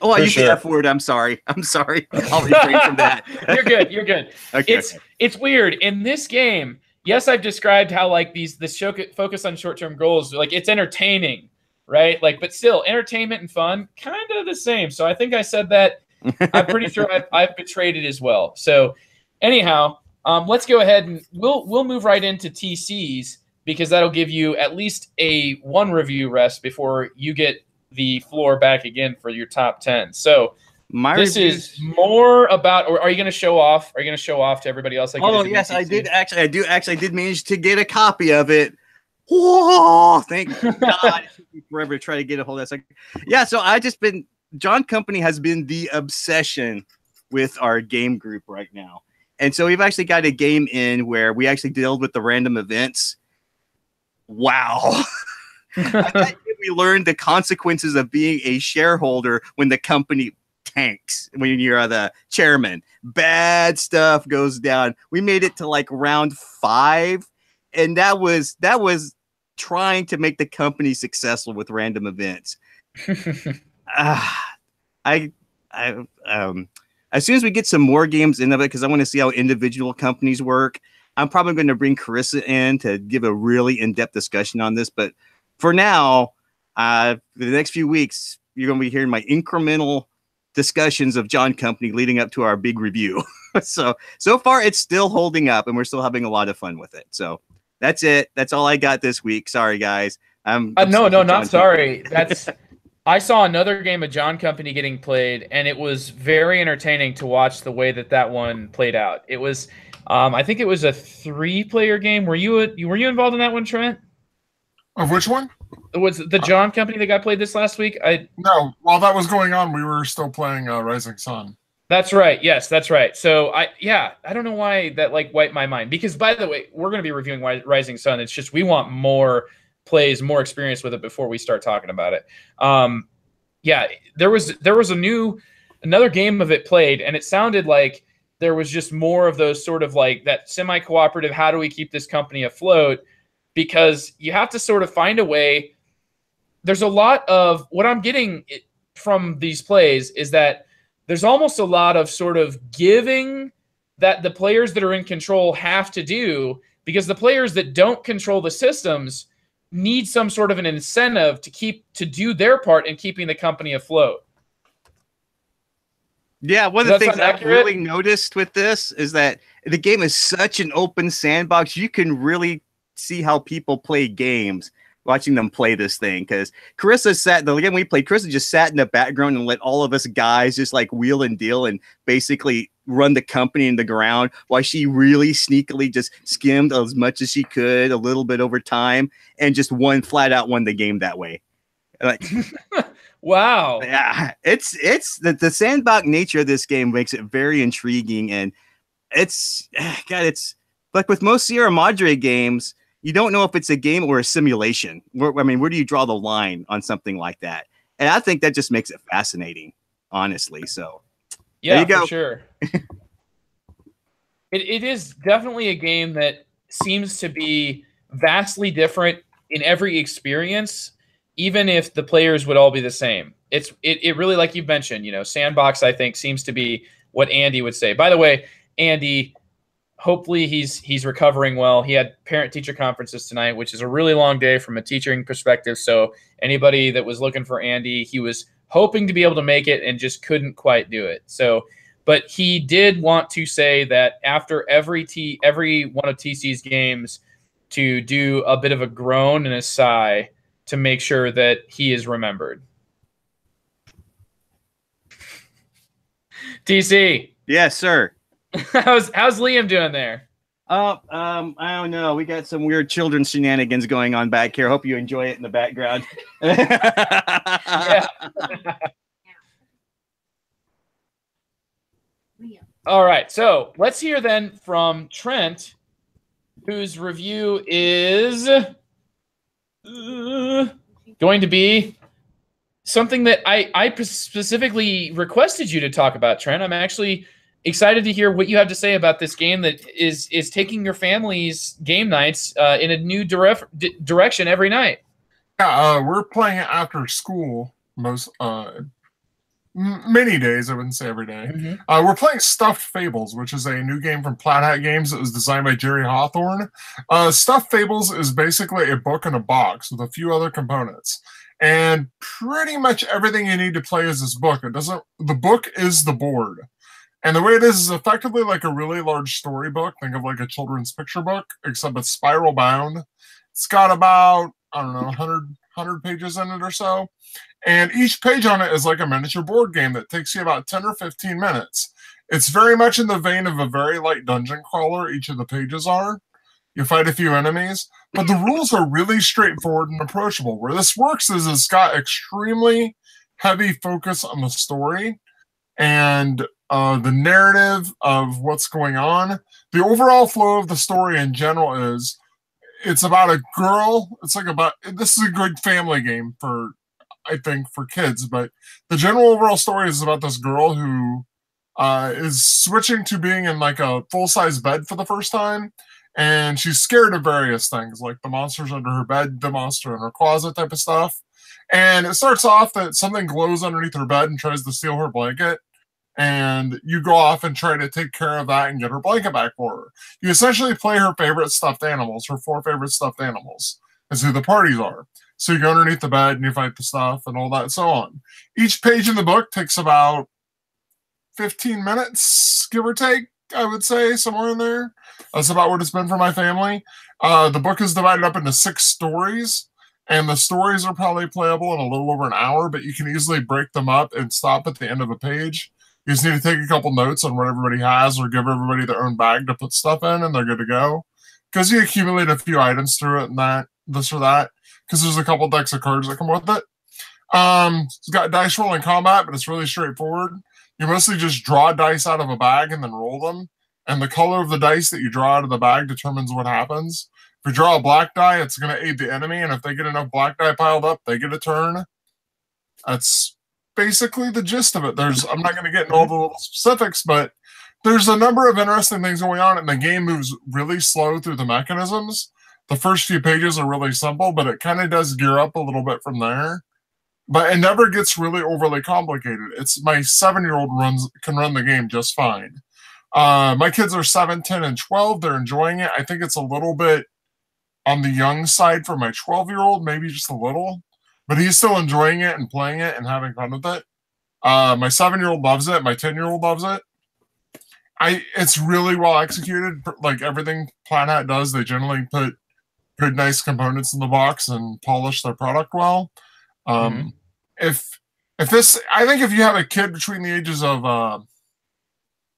Oh, I used the F word. I'm sorry. I'll refrain from that. You're good. Okay, it's weird. In this game, yes, I've described how like this show focus on short-term goals, like it's entertaining, right? Like, but still, entertainment and fun, kind of the same. So I think I said that. I'm pretty sure I've betrayed it as well. So anyhow, let's go ahead and we'll move right into TCs because that'll give you at least a 1 review rest before you get the floor back again for your top 10. So this is more about, or are you going to show off? Are you going to show off to everybody else? Like yes, I did. I did manage to get a copy of it. Whoa, thank God. It took me forever to try to get a hold of that. Yeah, so John Company has been the obsession with our game group right now. And so we've actually got a game in where we actually dealt with the random events. Wow. I think we learned the consequences of being a shareholder when the company tanks, when you're the chairman. Bad stuff goes down. We made it to like round 5, and that was trying to make the company successful with random events. As soon as we get some more games into it, because I want to see how individual companies work, I'm probably going to bring Carissa in to give a really in-depth discussion on this. But for now, for the next few weeks, you're going to be hearing my incremental discussions of John Company leading up to our big review. So far, it's still holding up, and we're still having a lot of fun with it. So that's it. That's all I got this week. Sorry, guys. No, not sorry. That's I saw another game of John Company getting played, and it was very entertaining to watch the way that one played out. It was, I think it was a 3-player game. Were you involved in that one, Trent? Of which one? Was the John Company that got played this last week? No. While that was going on, we were still playing Rising Sun. That's right. Yes, that's right. So I don't know why that wiped my mind, because by the way, we're going to be reviewing Rising Sun. It's just we want more plays, more experience with it before we start talking about it. There was another game of it played, and it sounded like there was just more of those sort of that semi-cooperative, how do we keep this company afloat? Because you have to sort of find a way. There's a lot of what I'm getting from these plays is that there's almost a lot of sort of giving that the players that are in control have to do, because the players that don't control the systems need some sort of an incentive to do their part in keeping the company afloat. Yeah, one of the things I've really noticed with this is that the game is such an open sandbox. You can really see how people play games watching them play this thing, because the game we played, Carissa just sat in the background and let all of us guys just wheel and deal and basically run the company in the ground, while she really sneakily just skimmed as much as she could a little bit over time and just flat out won the game that way. Wow. Yeah, it's the sandbox nature of this game makes it very intriguing, and it's like with most Sierra Madre games, you don't know if it's a game or a simulation. Where do you draw the line on something like that? And I think that just makes it fascinating, honestly. So, yeah, there you go. For sure. It is definitely a game that seems to be vastly different in every experience, even if the players would all be the same. It really, like you've mentioned, sandbox, I think, seems to be what Andy would say. By the way, Andy, hopefully he's recovering well. He had parent-teacher conferences tonight, which is a really long day from a teaching perspective. So anybody that was looking for Andy, he was hoping to be able to make it and just couldn't quite do it. So, but he did want to say that after every one of TC's games, to do a bit of a groan and a sigh to make sure that he is remembered. TC. Yes, sir. How's Liam doing there? I don't know. We got some weird children's shenanigans going on back here. Hope you enjoy it in the background. Yeah. All right. So let's hear then from Trent, whose review is going to be something that I specifically requested you to talk about, Trent. I'm actually excited to hear what you have to say about this game that is taking your family's game nights in a new direction every night. Yeah, we're playing it after school many days. I wouldn't say every day. Mm-hmm. We're playing Stuffed Fables, which is a new game from Plaid Hat Games that was designed by Jerry Hawthorne. Stuffed Fables is basically a book in a box with a few other components. And pretty much everything you need to play is this book. The book is the board. And the way it is effectively like a really large storybook. Think of like a children's picture book, except it's spiral bound. It's got about, 100 pages in it or so. And each page on it is like a miniature board game that takes you about 10 or 15 minutes. It's very much in the vein of a very light dungeon crawler, each of the pages are. You fight a few enemies, but the rules are really straightforward and approachable. Where this works is it's got extremely heavy focus on the story and the narrative of what's going on. The overall flow of the story in general is it's about a girl. This is a good family game for kids, but the general overall story is about this girl who is switching to being in like a full-size bed for the first time. and she's scared of various things, like the monsters under her bed, the monster in her closet type of stuff. And it starts off that something glows underneath her bed and tries to steal her blanket. And you go off and try to take care of that and get her blanket back for her. You essentially play her favorite stuffed animals, her 4 favorite stuffed animals, is who the parties are. So you go underneath the bed and you fight the stuff and all that and so on. Each page in the book takes about 15 minutes, give or take, I would say, somewhere in there. That's about what it's been for my family. The book is divided up into 6 stories, and the stories are probably playable in a little over an hour, but you can easily break them up and stop at the end of a page. You just need to take a couple notes on what everybody has or give everybody their own bag to put stuff in, and they're good to go. Because you accumulate a few items through it and that, this or that, because there's a couple decks of cards that come with it. It's got dice roll and combat, but it's really straightforward. You mostly just draw dice out of a bag and then roll them. And the color of the dice that you draw out of the bag determines what happens. If you draw a black die, it's going to aid the enemy. And if they get enough black die piled up, they get a turn. That's basically the gist of it. I'm not going to get into all the little specifics, but there's a number of interesting things going on. And the game moves really slow through the mechanisms. The first few pages are really simple, but it kind of does gear up a little bit from there. But it never gets really overly complicated. It's my 7-year-old can run the game just fine. My kids are 7, 10, and 12. They're enjoying it. I think it's a little bit on the young side for my 12-year-old, maybe just a little. But he's still enjoying it and playing it and having fun with it. My 7-year-old loves it. My 10-year-old loves it. It's really well executed. Like everything Plaid Hat does, they generally put good, nice components in the box and polish their product well. If this, I think if you have a kid between the ages of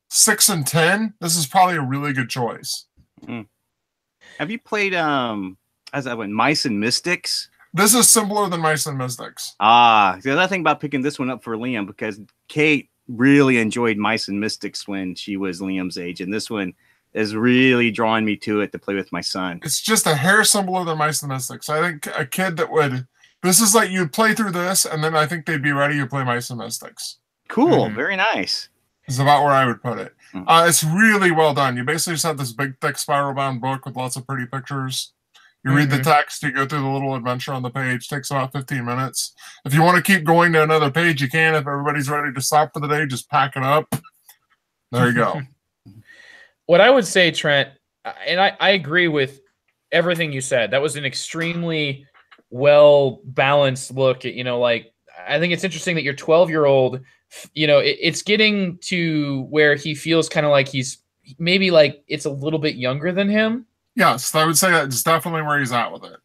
6 and 10, this is probably a really good choice. Have you played Mice and Mystics? This is simpler than Mice and Mystics. The other thing about picking this one up for Liam, because Kate really enjoyed Mice and Mystics when she was Liam's age, and this one is really drawing me to it to play with my son. It's just a hair simpler than Mice and Mystics. I think a kid that would, this is like you'd play through this, and then I think they'd be ready to play Mice and Mystics. Cool, very nice. Is about where I would put it. It's really well done. You basically just have this big, thick, spiral-bound book with lots of pretty pictures. You read the text, you go through the little adventure on the page. Takes about 15 minutes. If you want to keep going to another page, you can. If everybody's ready to stop for the day, just pack it up. There you go. What I would say, Trent, and I agree with everything you said. That was an extremely well-balanced look at, like, I think it's interesting that your 12-year-old, it's getting to where he feels kind of like he's maybe like it's a little bit younger than him. Yes, I would say that's definitely where he's at with it.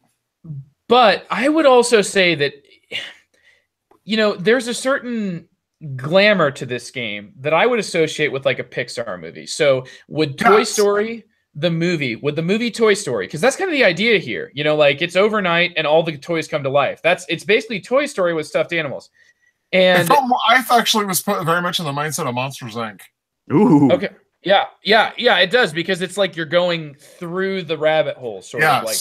But I would also say that, there's a certain glamour to this game that I would associate with like a Pixar movie. So would Toy Story, the movie Toy Story, because that's kind of the idea here, like it's overnight and all the toys come to life. It's basically Toy Story with stuffed animals. And I actually was put very much in the mindset of Monsters, Inc. Ooh. Okay. Yeah, it does, because it's like you're going through the rabbit hole, sort of like.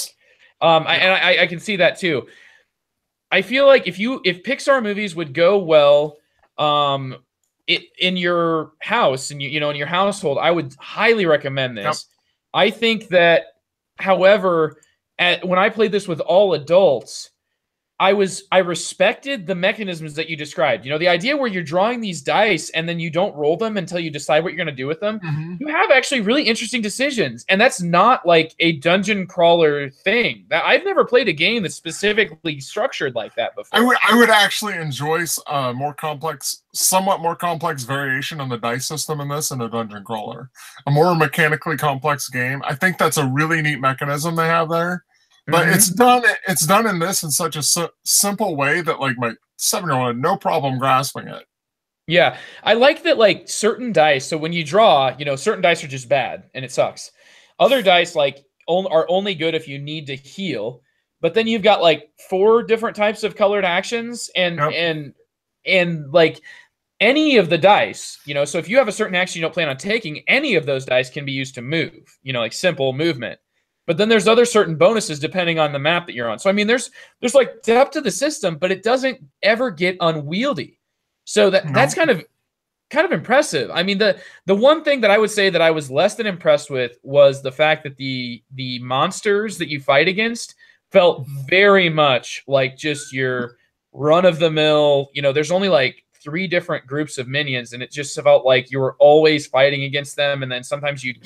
I can see that too. I feel like if Pixar movies would go well, in your house and in your household, I would highly recommend this. Yep. I think that, however, when I played this with all adults, I respected the mechanisms that you described. The idea where you're drawing these dice and then you don't roll them until you decide what you're going to do with them. You have actually really interesting decisions. And that's not like a dungeon crawler thing. I've never played a game that's specifically structured like that before. I would actually enjoy somewhat more complex variation on the dice system in this in a dungeon crawler. A more mechanically complex game. I think that's a really neat mechanism they have there. But it's done in this in such a simple way that like my 7-year-old had no problem grasping it. Yeah, I like that, like certain dice. So when you draw, certain dice are just bad and it sucks. Other dice are only good if you need to heal. But then you've got like 4 different types of colored actions and like any of the dice, so if you have a certain action you don't plan on taking, any of those dice can be used to move, like simple movement. But then there's other certain bonuses depending on the map that you're on. So, I mean, there's like depth to the system, but it doesn't ever get unwieldy. So that's kind kind of impressive. I mean, the one thing that I would say that I was less than impressed with was the fact that the monsters that you fight against felt very much like just your run-of-the-mill, there's only like 3 different groups of minions, and it just felt like you were always fighting against them, and then sometimes you'd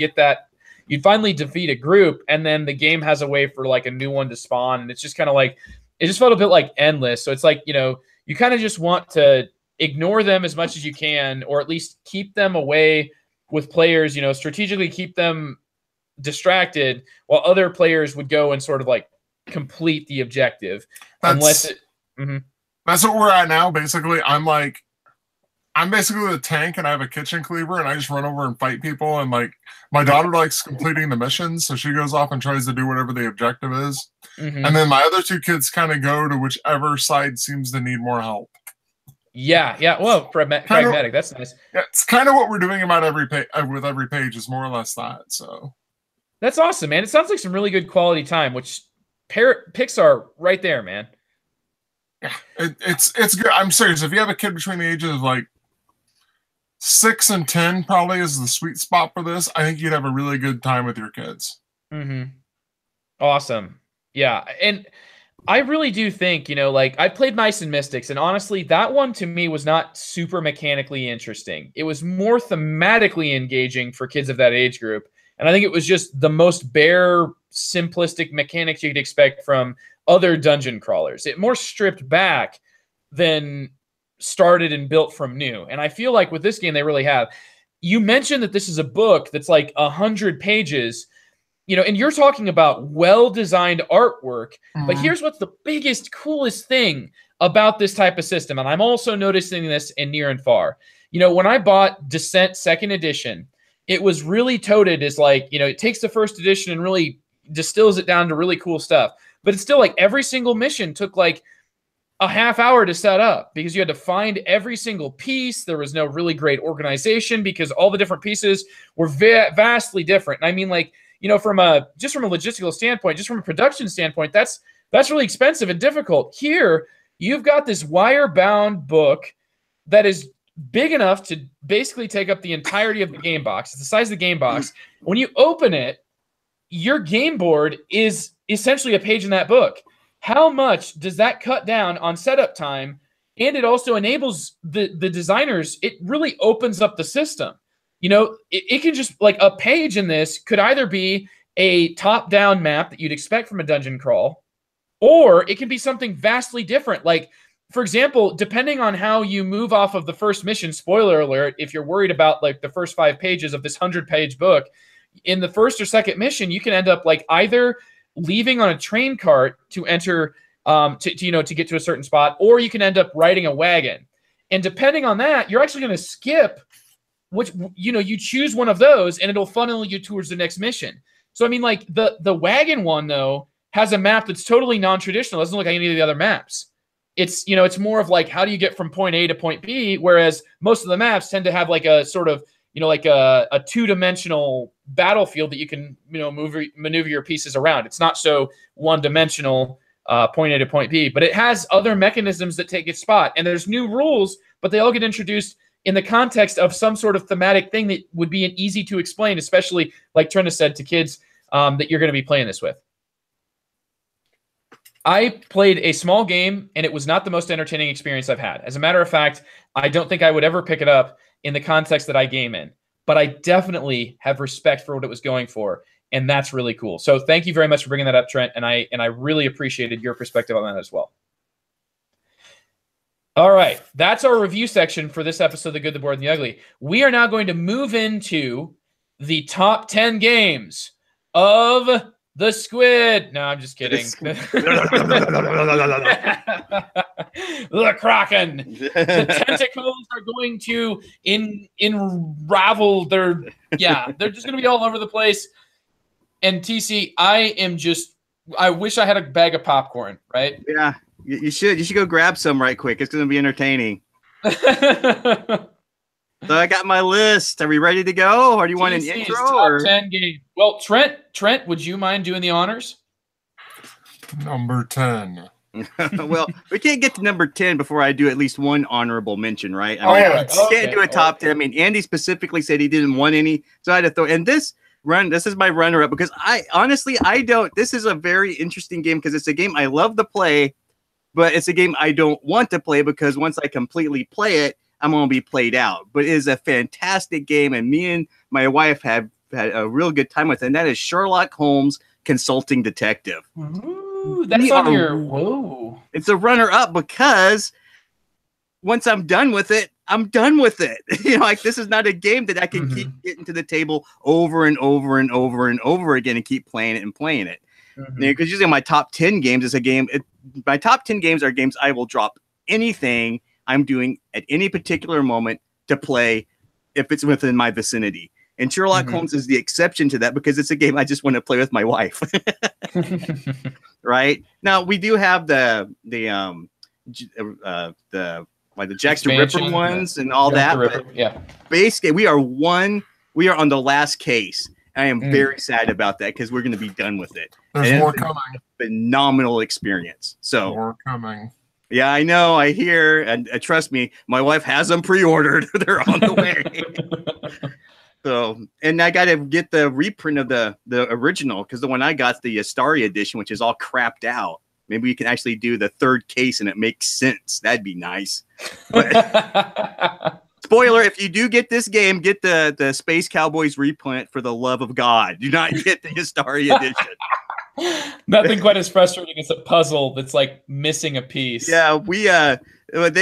finally defeat a group, and then the game has a way for like a new one to spawn, and it's just kind of like, it just felt a bit like endless. So it's like, you kind of just want to ignore them as much as you can, or at least keep them away with players, strategically keep them distracted while other players would go and sort of like complete the objective. That's what we're at now. Basically, I'm basically the tank, and I have a kitchen cleaver, and I just run over and fight people. And like my daughter likes completing the missions, so she goes off and tries to do whatever the objective is. And then my other 2 kids kind of go to whichever side seems to need more help. Yeah. Well, pragmatic. That's nice. Yeah, it's kind of what we're doing about with every page is more or less that. So that's awesome, man. It sounds like some really good quality time, which Pixar right there, man. Yeah, it's good. I'm serious. If you have a kid between the ages of like 6 and 10, probably is the sweet spot for this. I think you'd have a really good time with your kids. Awesome. Yeah, and I really do think, like I played Mice and Mystics, and honestly, that one to me was not super mechanically interesting. It was more thematically engaging for kids of that age group. And I think it was just the most bare, simplistic mechanics you'd expect from other dungeon crawlers. It more stripped back than started and built from new. And I feel like with this game, they really have. You mentioned that this is a book that's like 100 pages, and you're talking about well-designed artwork. But here's what's the biggest, coolest thing about this type of system. And I'm also noticing this in Near and Far. When I bought Descent 2nd edition, it was really touted as like, it takes the 1st edition and really distills it down to really cool stuff. But it's still like every single mission took like a half hour to set up because you had to find every single piece. There was no really great organization because all the different pieces were vastly different. And I mean, like, from a logistical standpoint, just from a production standpoint, that's really expensive and difficult. Here, you've got this wire-bound book that is big enough to basically take up the entirety of the game box. It's the size of the game box. When you open it, your game board is essentially a page in that book. How much does that cut down on setup time? And it also enables the designers. It really opens up the system. It can just, like, a page in this could either be a top-down map that you'd expect from a dungeon crawl, or it can be something vastly different. Like, for example, depending on how you move off of the first mission, spoiler alert, if you're worried about like the first 5 pages of this 100-page book, in the first or second mission, you can end up like either leaving on a train cart to enter, to get to a certain spot, or you can end up riding a wagon. And depending on that, you're actually going to skip which, you choose one of those and it'll funnel you towards the next mission. So, I mean, like the wagon one though has a map that's totally non-traditional. It doesn't look like any of the other maps. It's, it's more of like, how do you get from point A to point B? Whereas most of the maps tend to have like a sort of, like a 2-dimensional battlefield that you can, maneuver your pieces around. It's not so one-dimensional, point A to point B, but it has other mechanisms that take its spot. And there's new rules, but they all get introduced in the context of some sort of thematic thing that would be an easy to explain, especially like Trent has said, to kids that you're going to be playing this with. I played a small game, and it was not the most entertaining experience I've had. As a matter of fact, I don't think I would ever pick it up in the context that I game in. But I definitely have respect for what it was going for, and that's really cool. So thank you very much for bringing that up, Trent, and I really appreciated your perspective on that as well. All right, that's our review section for this episode of The Good, the Bored, and the Ugly. We are now going to move into the top 10 games of the squid. No, I'm just kidding. The Kraken. The tentacles are going to unravel. They're just going to be all over the place. And TC, I wish I had a bag of popcorn, right? Yeah, you should go grab some right quick. It's going to be entertaining. So I got my list. Are we ready to go? Or do you want an intro? Top 10 game. Well, Trent, would you mind doing the honors? Number 10. Well, we can't get to number 10 before I do at least one honorable mention, right? Can't do a top 10. I mean, Andy specifically said he didn't want any, so I had to throw. And this is my runner-up because I don't. This is a very interesting game because it's a game I love to play, but it's a game I don't want to play because once I completely play it, I'm going to be played out. But it is a fantastic game, and me and my wife have had a real good time with it, and that is Sherlock Holmes Consulting Detective. Ooh, that's on your... Whoa. It's a runner-up because once I'm done with it, I'm done with it. Like this is not a game that I can keep getting to the table over and over and over and over again and keep playing it and playing it. Because usually my top 10 games is a game. My top 10 games are games I will drop anything I'm doing at any particular moment to play if it's within my vicinity. And Sherlock Holmes is the exception to that because it's a game I just want to play with my wife. Right now, we do have the Jack the Ripper ones and all that. But basically, we are on the last case. I am very sad about that because we're going to be done with it. There's more coming. Phenomenal experience. So more coming. Yeah, I know. I hear, and trust me, my wife has them pre-ordered. They're on the way. So, and I got to get the reprint of the original because the one I got is the Astari edition, which is all crapped out. Maybe we can actually do the third case and it makes sense. That'd be nice. But, spoiler, if you do get this game, get the Space Cowboys reprint for the love of God. Do not get the Astari edition. Nothing quite as frustrating as a puzzle that's like missing a piece. Yeah, we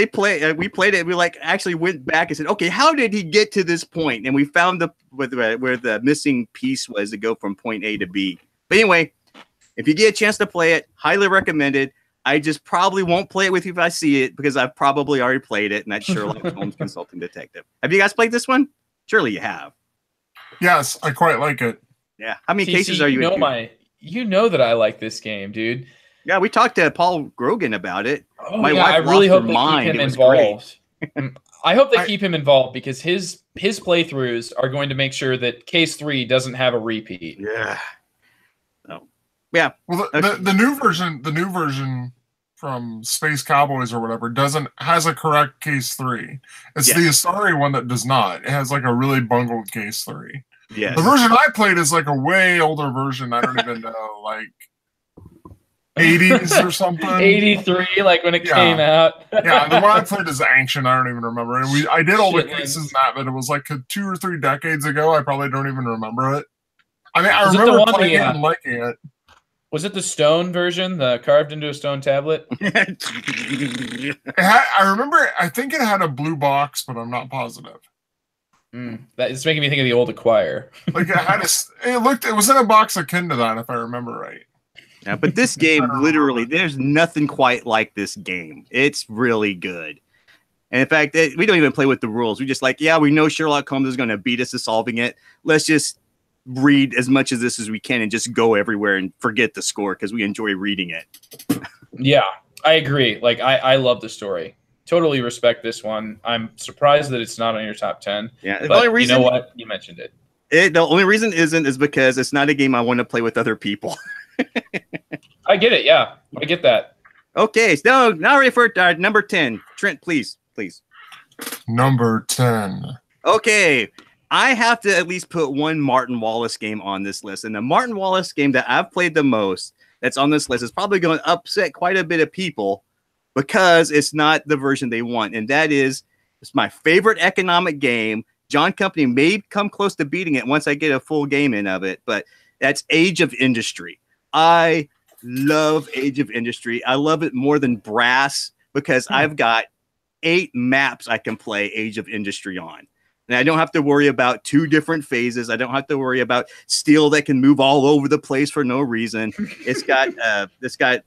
played it. We actually went back and said, okay, how did he get to this point? And we found where the missing piece was to go from point A to B. But anyway, if you get a chance to play it, highly recommended. I just probably won't play it with you if I see it because I've probably already played it, and that's Sherlock Holmes Consulting Detective. Have you guys played this one? Surely you have. Yes, I quite like it. Yeah. How many cases are you in? You know that I like this game, dude. Yeah, we talked to Paul Grogan about it. Oh, my wife I really hope they keep him involved. I hope they keep him involved because his playthroughs are going to make sure that Case 3 doesn't have a repeat. Yeah. Oh. Yeah. Well, the new version from Space Cowboys or whatever has a correct Case 3. It's the Astari one that does not. It has like a really bungled Case 3. Yes. The version I played is like a way older version. I don't even know, like 80s or something. 83, like when it came out. Yeah, the one I played is ancient. I don't even remember. And I did all the cases in that, but it was like 2 or 3 decades ago. I probably don't even remember it. I mean, I remember playing it and liking it. Was it the stone version, the carved into a stone tablet? I remember. I think it had a blue box, but I'm not positive. It's making me think of the old Acquire. Like it was in a box akin to that, if I remember right. Yeah, but this game, literally, there's nothing quite like this game. It's really good. And in fact, we don't even play with the rules. We just we know Sherlock Holmes is going to beat us to solving it. Let's just read as much of this as we can and just go everywhere and forget the score because we enjoy reading it. Yeah, I agree. Like, I love the story. Totally respect this one. I'm surprised that it's not on your top 10. Yeah, but the only reason, you know what? You mentioned it. The only reason is because it's not a game I want to play with other people. I get it. Yeah, I get that. Okay, so now ready for number 10. Trent, please. Number 10. Okay, I have to at least put one Martin Wallace game on this list. And the Martin Wallace game that I've played the most that's on this list is probably going to upset quite a bit of people because it's not the version they want. And that is, it's my favorite economic game. John Company may come close to beating it once I get a full game in of it, but that's Age of Industry. I love Age of Industry. I love it more than Brass because I've got 8 maps I can play Age of Industry on. And I don't have to worry about 2 different phases. I don't have to worry about steel that can move all over the place for no reason. It's got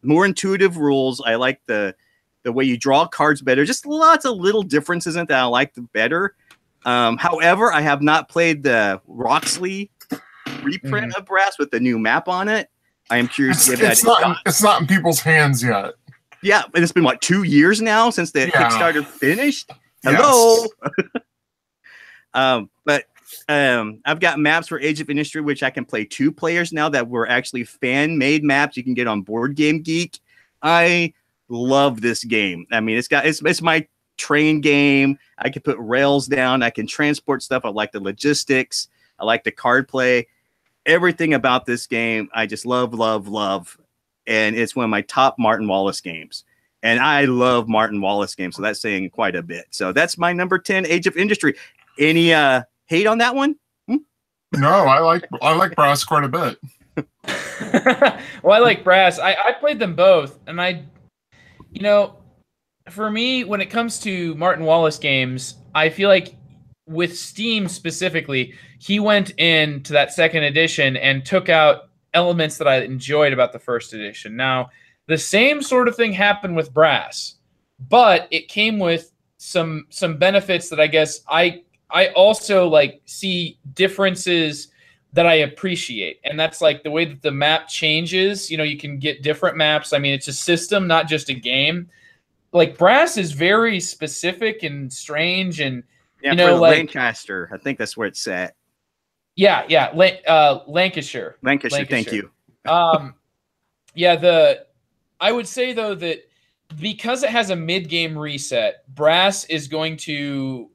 more intuitive rules. I like the way you draw cards better. Just lots of little differences in that I like better. However, I have not played the Roxley reprint of Brass with the new map on it. I am curious to give that a shot. It's not in people's hands yet. Yeah, and it's been 2 years now since the Kickstarter finished. Hello. But I've got maps for Age of Industry, which I can play 2 players now that were actually fan-made maps you can get on Board Game Geek. I love this game. I mean, it's my train game. I can put rails down. I can transport stuff. I like the logistics. I like the card play. Everything about this game, I just love, love, love. And it's one of my top Martin Wallace games. And I love Martin Wallace games, so that's saying quite a bit. So that's my number 10, Age of Industry. Any hate on that one? No, I like Brass quite a bit. Well, I like Brass. I played them both, and for me, when it comes to Martin Wallace games, I feel like with Steam specifically, he went into that second edition and took out elements that I enjoyed about the first edition. Now, the same sort of thing happened with Brass, but it came with some benefits that I guess I also like see differences that I appreciate. And that's like the way that the map changes. You can get different maps. I mean, it's a system, not just a game. Like Brass is very specific and strange, and like Lancaster. I think that's where it's set. Yeah. Lancashire. Thank you. I would say though that because it has a mid-game reset, Brass is going to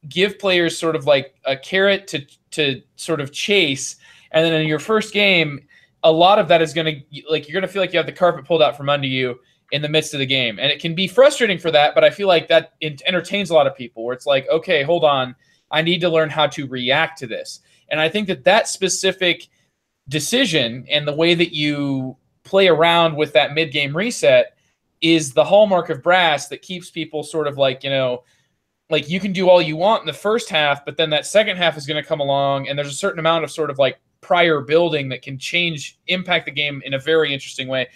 give players sort of like a carrot to sort of chase, and then in your first game, a lot of that is going to you're going to feel like you have the carpet pulled out from under you in the midst of the game, and it can be frustrating for that. But I feel like that entertains a lot of people, where it's like, okay, hold on, I need to learn how to react to this, and I think that specific decision and the way that you play around with that mid-game reset is the hallmark of Brass that keeps people sort of like, like you can do all you want in the first half, but then that second half is going to come along, and there's a certain amount of sort of like prior building that can impact the game in a very interesting way.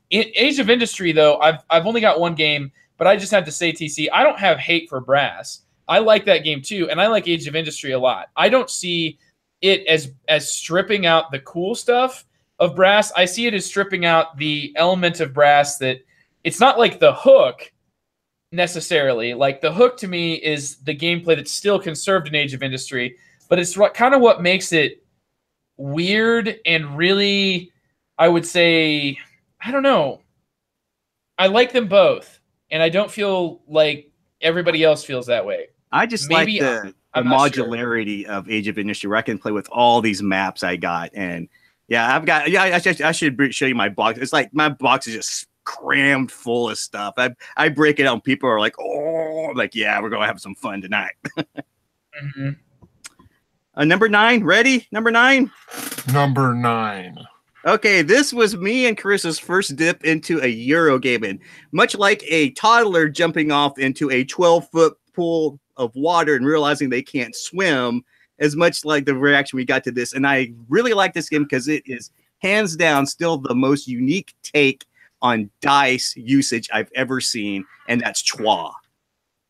In Age of Industry, though, I've only got one game, but I just have to say, TC, I don't have hate for Brass. I like that game too, and I like Age of Industry a lot. I don't see it as stripping out the cool stuff of Brass. I see it as stripping out the element of Brass that it's not like the hook necessarily. Like the hook to me is the gameplay that's still conserved in Age of Industry, but it's what makes it weird and really, I would say, I don't know. I like them both, and I don't feel like everybody else feels that way. I just like the modularity of Age of Industry, where I can play with all these maps I got. And I should show you my box. It's like my box is just crammed full of stuff. I break it out, people are like, oh, like, yeah, we're going to have some fun tonight. Mm-hmm. Number 9, ready? Number 9? Number 9. Okay, this was me and Carissa's first dip into a Euro game. And much like a toddler jumping off into a 12-foot pool of water and realizing they can't swim, as much like the reaction we got to this. And I really like this game because it is hands down still the most unique take on dice usage I've ever seen, and that's Chwa.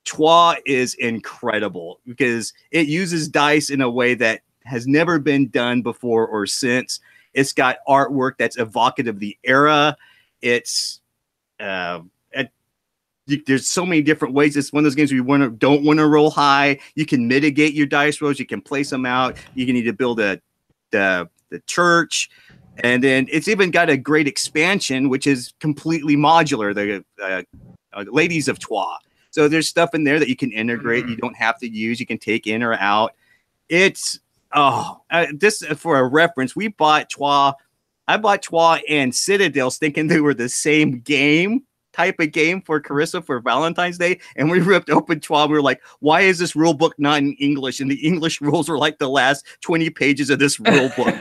Chwa is incredible because it uses dice in a way that has never been done before or since. It's got artwork that's evocative of the era. It's there's so many different ways. It's one of those games where you don't want to roll high. You can mitigate your dice rolls. You can place them out. You can need to build the church. And then it's even got a great expansion, which is completely modular, the Ladies of Chwa. So there's stuff in there that you can integrate. You don't have to use. You can take in or out. It's, this for a reference, I bought Chwa and Citadels thinking they were the same type of game for Carissa for Valentine's Day, and we ripped open Chwa. We were like, why is this rule book not in English? And the English rules were like the last 20 pages of this rule book.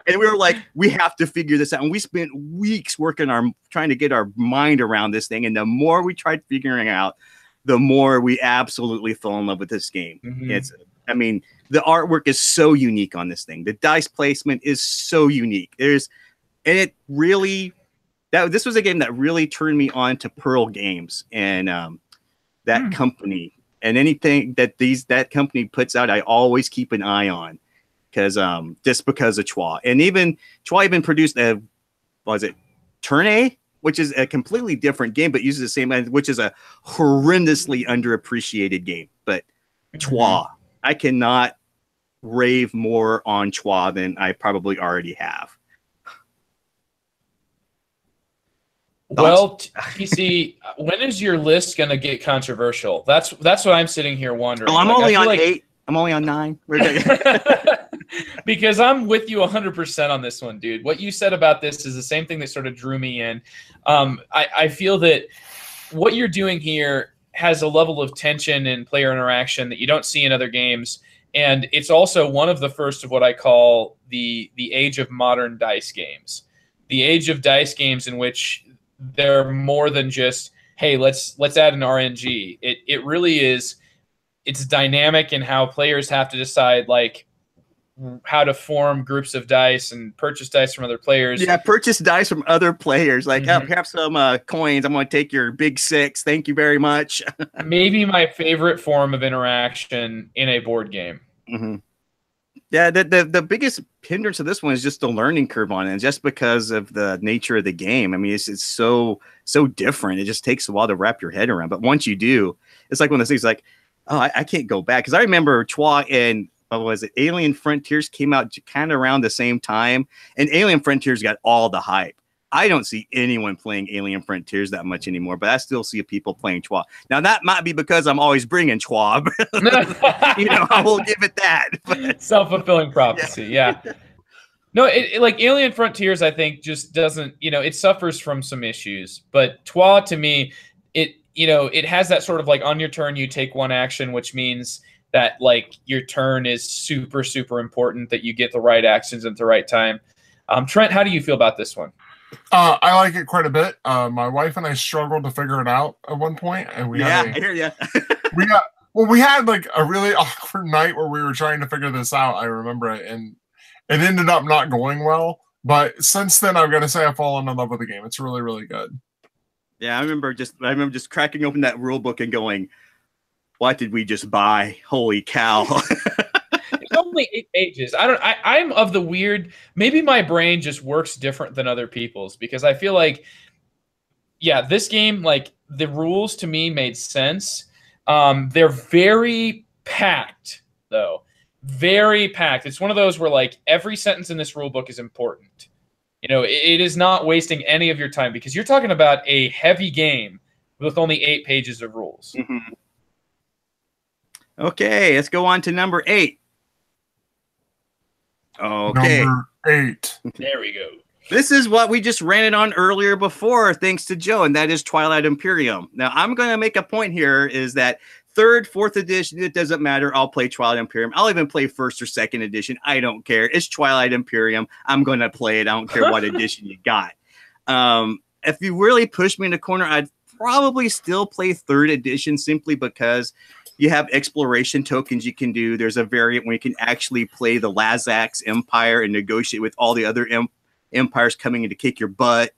And we were like, we have to figure this out. And we spent weeks trying to get our mind around this thing. And the more we tried figuring out, the more we absolutely fell in love with this game. Mm-hmm. The artwork is so unique on this thing. The dice placement is so unique. This was a game that really turned me on to Pearl Games and that company, and anything that company puts out, I always keep an eye on just because of Chwa. And Chwa even produced Turn-A, which is a completely different game, but uses the same, which is a horrendously underappreciated game. But Chwa, I cannot rave more on Chwa than I probably already have. Well, TC, when is your list going to get controversial? That's what I'm sitting here wondering. Oh, I'm only on 8. I'm only on 9. Because I'm with you 100% on this one, dude. What you said about this is the same thing that sort of drew me in. I feel that what you're doing here has a level of tension and player interaction that you don't see in other games. And it's also one of the first of what I call the age of modern dice games. The age of dice games in which they're more than just, hey, let's add an RNG. It really is. It's dynamic in how players have to decide, like, how to form groups of dice and purchase dice from other players. Yeah, purchase dice from other players. Like, have some coins. I'm going to take your big 6. Thank you very much. Maybe my favorite form of interaction in a board game. Yeah, the biggest hindrance of this one is just the learning curve on it, and just because of the nature of the game. I mean, it's so different. It just takes a while to wrap your head around. But once you do, it's like one of those things like, oh, I can't go back. Because I remember Twa and what was it? Alien Frontiers came out kind of around the same time, and Alien Frontiers got all the hype. I don't see anyone playing Alien Frontiers that much anymore, but I still see people playing Twa. Now, that might be because I'm always bringing Twa. I will give it that. Self-fulfilling prophecy, yeah. No, like Alien Frontiers, I think, just doesn't, it suffers from some issues. But Twa, to me, it has that sort of like on your turn, you take one action, which means that like your turn is super, super important, that you get the right actions at the right time. Trent, how do you feel about this one? I like it quite a bit. My wife and I struggled to figure it out at one point, and I hear you. we had like a really awkward night where we were trying to figure this out. I remember it, and it ended up not going well. But since then, I've got to say I've fallen in love with the game. It's really, really good. Yeah, I remember just cracking open that rule book and going, "What did we just buy? Holy cow!" It's only 8 pages. I'm of the weird. Maybe my brain just works different than other people's, because I feel like, yeah, this game, like the rules to me made sense. They're very packed, though. Very packed. It's one of those where like every sentence in this rule book is important. It is not wasting any of your time, because you're talking about a heavy game with only 8 pages of rules. Okay, let's go on to number 8. Okay. Number 8. There we go. This is what we just ranted on earlier before, thanks to Joe, and that is Twilight Imperium. Now, I'm going to make a point here is that 3rd, 4th edition, it doesn't matter. I'll play Twilight Imperium. I'll even play 1st or 2nd edition. I don't care. It's Twilight Imperium. I'm going to play it. I don't care what edition you got. If you really push me in the corner, I'd probably still play 3rd edition, simply because you have exploration tokens you can do. There's a variant where you can actually play the Lazax Empire and negotiate with all the other empires coming in to kick your butt.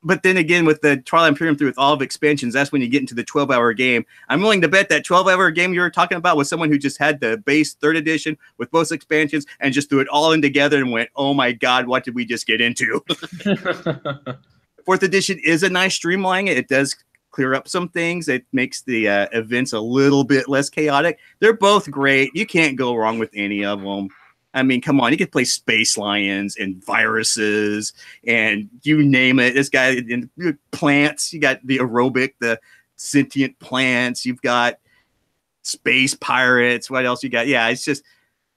But then again, with the Twilight Imperium through with all of expansions, that's when you get into the 12-hour game. I'm willing to bet that 12-hour game you were talking about was someone who just had the base 3rd edition with both expansions and just threw it all in together and went, oh my God, what did we just get into? 4th edition is a nice streamlining. It does clear up some things. It makes the events a little bit less chaotic. They're both great. You can't go wrong with any of them. I mean, come on, you could play space lions and viruses and you name it. This guy in plants, you got the aerobic, the sentient plants, you've got space pirates. What else you got? Yeah,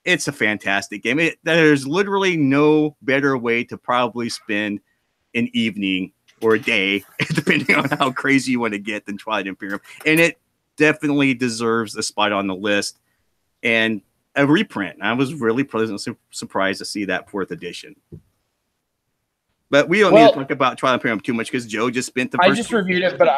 it's a fantastic game. There's literally no better way to probably spend an evening or a day, depending on how crazy you want to get, than Twilight Imperium. And it definitely deserves a spot on the list. And a reprint. I was really pleasantly surprised to see that 4th edition. But we don't need to talk about Twilight Imperium too much, because Joe just spent the first. I just reviewed it, but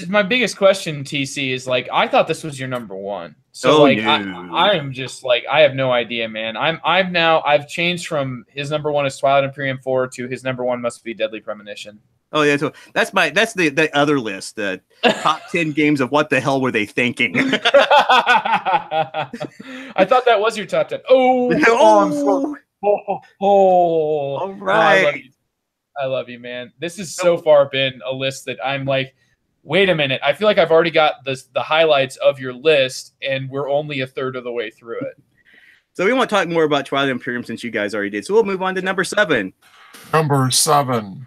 my biggest question, TC, is like, I thought this was your number 1. So I am just like, I have no idea, man. I've changed from his number 1 is Twilight Imperium 4 to his number 1 must be Deadly Premonition. Oh yeah, so that's the other list, the top 10 games of what the hell were they thinking? I thought that was your top 10. Oh, all right. I love you, man. This has so far been a list that I'm like, wait a minute. I feel like I've already got the highlights of your list, and we're only a third of the way through it. So we want to talk more about Twilight Imperium since you guys already did. So we'll move on to number 7. Number 7.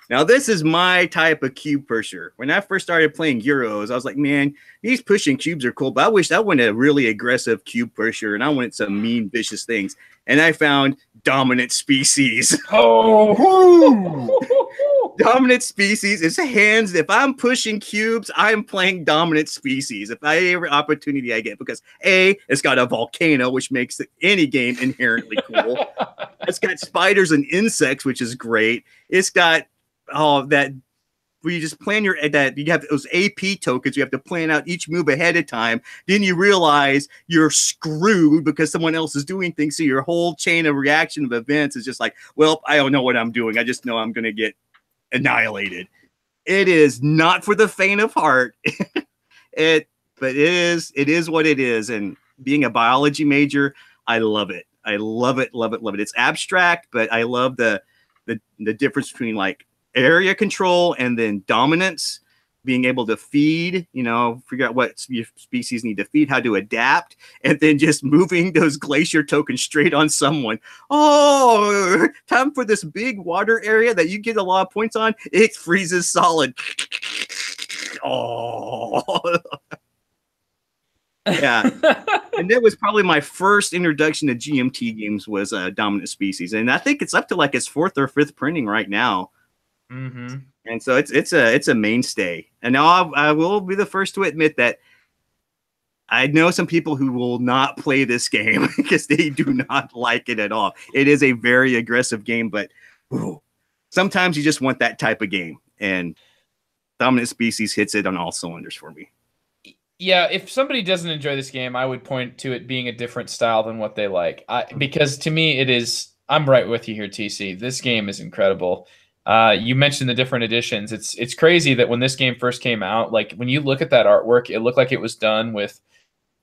Now, this is my type of cube pusher. When I first started playing Euros, I was like, man, these pushing cubes are cool, but I wish I wanted a really aggressive cube pusher, and I wanted some mean, vicious things. And I found Dominant Species. Oh! Dominant Species is hands. If I'm pushing cubes, I'm playing Dominant Species. If every opportunity I get, because A, it's got a volcano, which makes any game inherently cool. It's got spiders and insects, which is great. It's got that where you just plan that you have those AP tokens. You have to plan out each move ahead of time. Then you realize you're screwed because someone else is doing things. So your whole chain of reaction of events is just like, well, I don't know what I'm doing. I just know I'm going to get annihilated. It is not for the faint of heart. But it is what it is. And being a biology major, I love it. I love it. It's abstract, but I love the difference between like area control and then dominance, being able to feed, figure out what your species need to feed, how to adapt, and then just moving those glacier tokens straight on someone. Oh, time for this big water area that you get a lot of points on. It freezes solid. Oh, yeah. And that was probably my first introduction to GMT games was Dominant Species. And I think it's up to like its 4th or 5th printing right now. Mm-hmm. And so it's a mainstay. And now I will be the first to admit that I know some people who will not play this game because they do not like it at all. It is a very aggressive game, but sometimes you just want that type of game. And Dominant Species hits it on all cylinders for me. Yeah, if somebody doesn't enjoy this game, I would point to it being a different style than what they like. Because to me, it is. I'm right with you here, TC. This game is incredible. You mentioned the different editions. It's crazy that when this game first came out, like when you look at that artwork, it looked like it was done with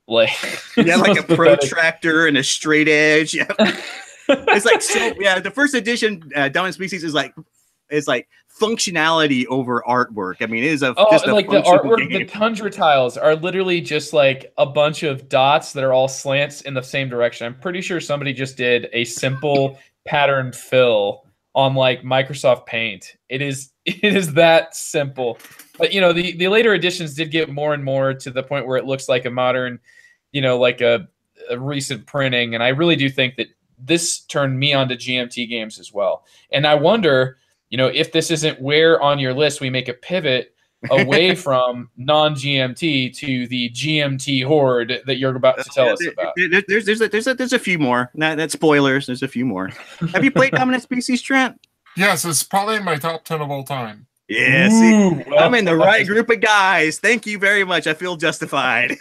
like like a protractor and a straight edge. Yeah. It's like the first edition Dominant Species is like functionality over artwork. I mean, it is just like the artwork. Game. The tundra tiles are literally just like a bunch of dots that are all slants in the same direction. I'm pretty sure somebody just did a simple pattern fill on like Microsoft Paint. It is that simple. But the later editions did get more and more to the point where it looks like a modern, like a recent printing. And I really do think that this turned me on to GMT games as well. And I wonder, if this isn't where on your list we make a pivot away from non-GMT to the GMT horde that you're about to tell us about. There's a few more. That's spoilers. There's a few more. Have you played Dominant Species, Trent? Yes, it's probably in my top 10 of all time. Yeah, see, I'm in the right group of guys. Thank you very much. I feel justified.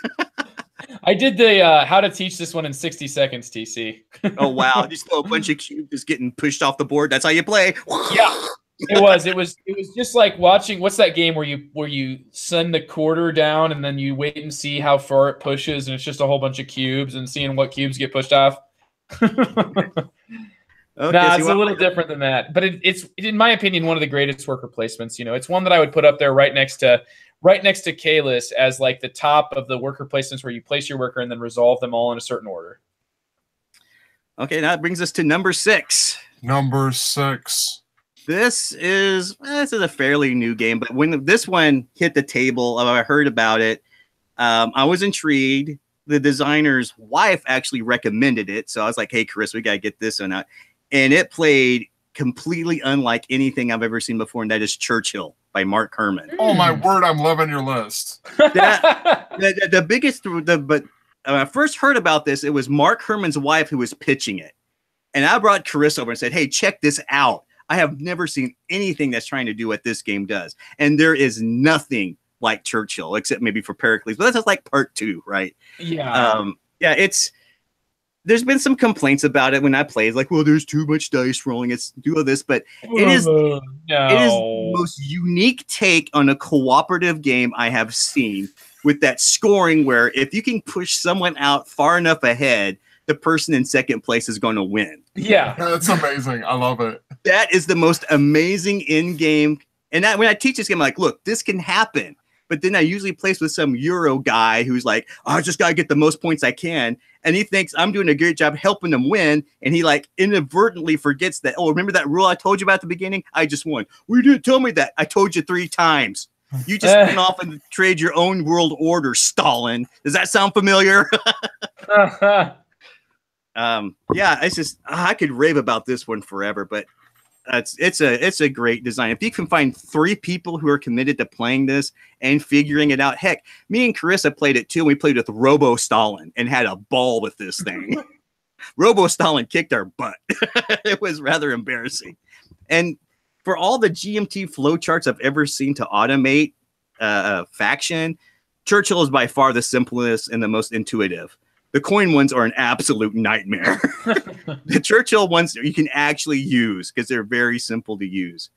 I did the how to teach this one in 60 seconds, TC. Oh, wow. Just a bunch of cubes just getting pushed off the board. That's how you play. Yeah. It was just like watching, what's that game where you send the quarter down and then you wait and see how far it pushes, and it's just a whole bunch of cubes and seeing what cubes get pushed off. Okay, it's a little different than that, but it's in my opinion one of the greatest worker placements. It's one that I would put up there right next to Kalis as like the top of the worker placements where you place your worker and then resolve them all in a certain order. Okay, that brings us to number 6. Number 6. This is a fairly new game, but when this one hit the table, I heard about it. I was intrigued. The designer's wife actually recommended it, so I was like, "Hey, Chris, we gotta get this one out." And it played completely unlike anything I've ever seen before, and that is Churchill by Mark Herman. Oh my word, I'm loving your list. But when I first heard about this, it was Mark Herman's wife who was pitching it, and I brought Chris over and said, "Hey, check this out. I have never seen anything that's trying to do what this game does. And there is nothing like Churchill, except maybe for Pericles. But that's just like part 2, right?" Yeah. There's been some complaints about it when I played. Like, well, there's too much dice rolling. It's do all this. But it is the most unique take on a cooperative game I have seen, with that scoring where if you can push someone out far enough ahead, the person in second place is going to win. Yeah. That's amazing. I love it. That is the most amazing in-game. And when I teach this game, I'm like, look, this can happen. but then I usually place with some Euro guy who's like, oh, I just got to get the most points I can. And he thinks I'm doing a great job helping him win. And he like inadvertently forgets that, oh, remember that rule I told you about at the beginning? I just won. Well, you didn't tell me that. I told you 3 times. You just went off and trade your own world order, Stalin. Does that sound familiar? Yeah, it's just, I could rave about this one forever, but it's a great design. If you can find 3 people who are committed to playing this and figuring it out, heck, me and Carissa played it too. We played with Robo Stalin and had a ball with this thing. Robo Stalin kicked our butt. It was rather embarrassing. And for all the GMT flowcharts I've ever seen to automate faction, Churchill is by far the simplest and the most intuitive. The coin ones are an absolute nightmare. The Churchill ones you can actually use because they're very simple to use.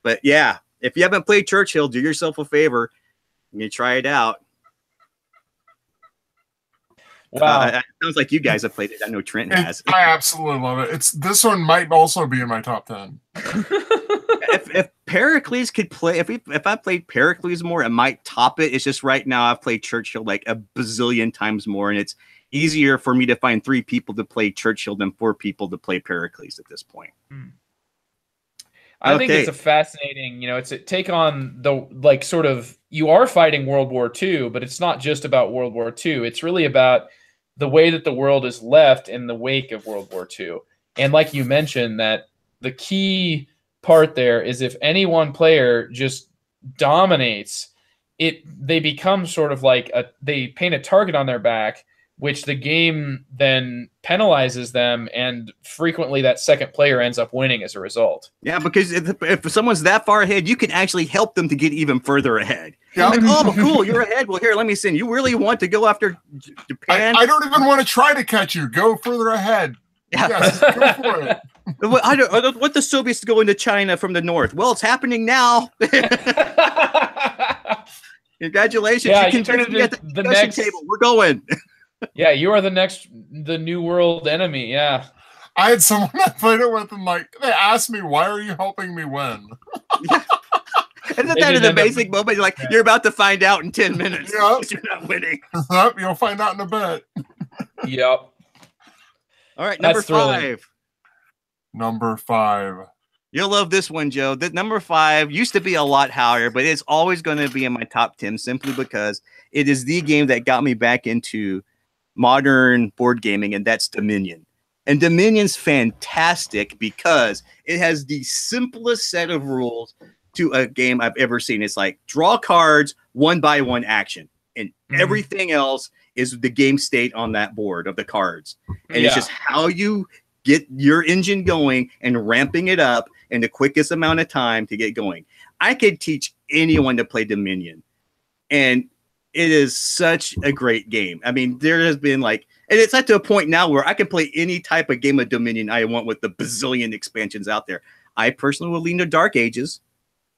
But yeah, if you haven't played Churchill, do yourself a favor and you try it out. Wow. It sounds like you guys have played it. I know Trent has. I absolutely love it. This one might also be in my top 10. If Pericles could play, if I played Pericles more, it might top it. It's just right now I've played Churchill like a bazillion times more, and it's easier for me to find 3 people to play Churchill than 4 people to play Pericles at this point. I think it's a fascinating, it's a take on the, like, sort of, you are fighting World War II, but it's not just about World War II. It's really about the way that the world is left in the wake of World War II. And like you mentioned, that the key part there is if any one player just dominates it, they become sort of like they paint a target on their back, which the game then penalizes them, and frequently that second player ends up winning as a result. Yeah, because if someone's that far ahead, you can actually help them to get even further ahead. Yeah. Like, oh, cool, you're ahead. Well, here, let me send. You really want to go after Japan? I don't even want to try to catch you. Go further ahead. Yeah. Yes, go for it. I don't want the Soviets to go into China from the north. Well, it's happening now. Congratulations. Yeah, you can turn it at the next table. We're going. Yeah, you are the new world enemy. Yeah. I had someone I played it with, and like they asked me, "Why are you helping me win?" Isn't that an amazing moment? You're like, you're about to find out in 10 minutes. Yep. You're not winning. Yep, you'll find out in a bit. Yep. All right, number 5. Number 5. You'll love this one, Joe. The number 5 used to be a lot higher, but it's always going to be in my top 10 simply because it is the game that got me back into modern board gaming, and that's Dominion. And Dominion's fantastic because it has the simplest set of rules to a game I've ever seen. It's like draw cards, 1-by-1 action, and everything else is the game state on that board of the cards. And it's just how you get your engine going and ramping it up in the quickest amount of time to get going. I could teach anyone to play Dominion, and it is such a great game. I mean, there has been like, and it's up to a point now where I can play any type of game of Dominion I want with the bazillion expansions out there. I personally will lean to Dark Ages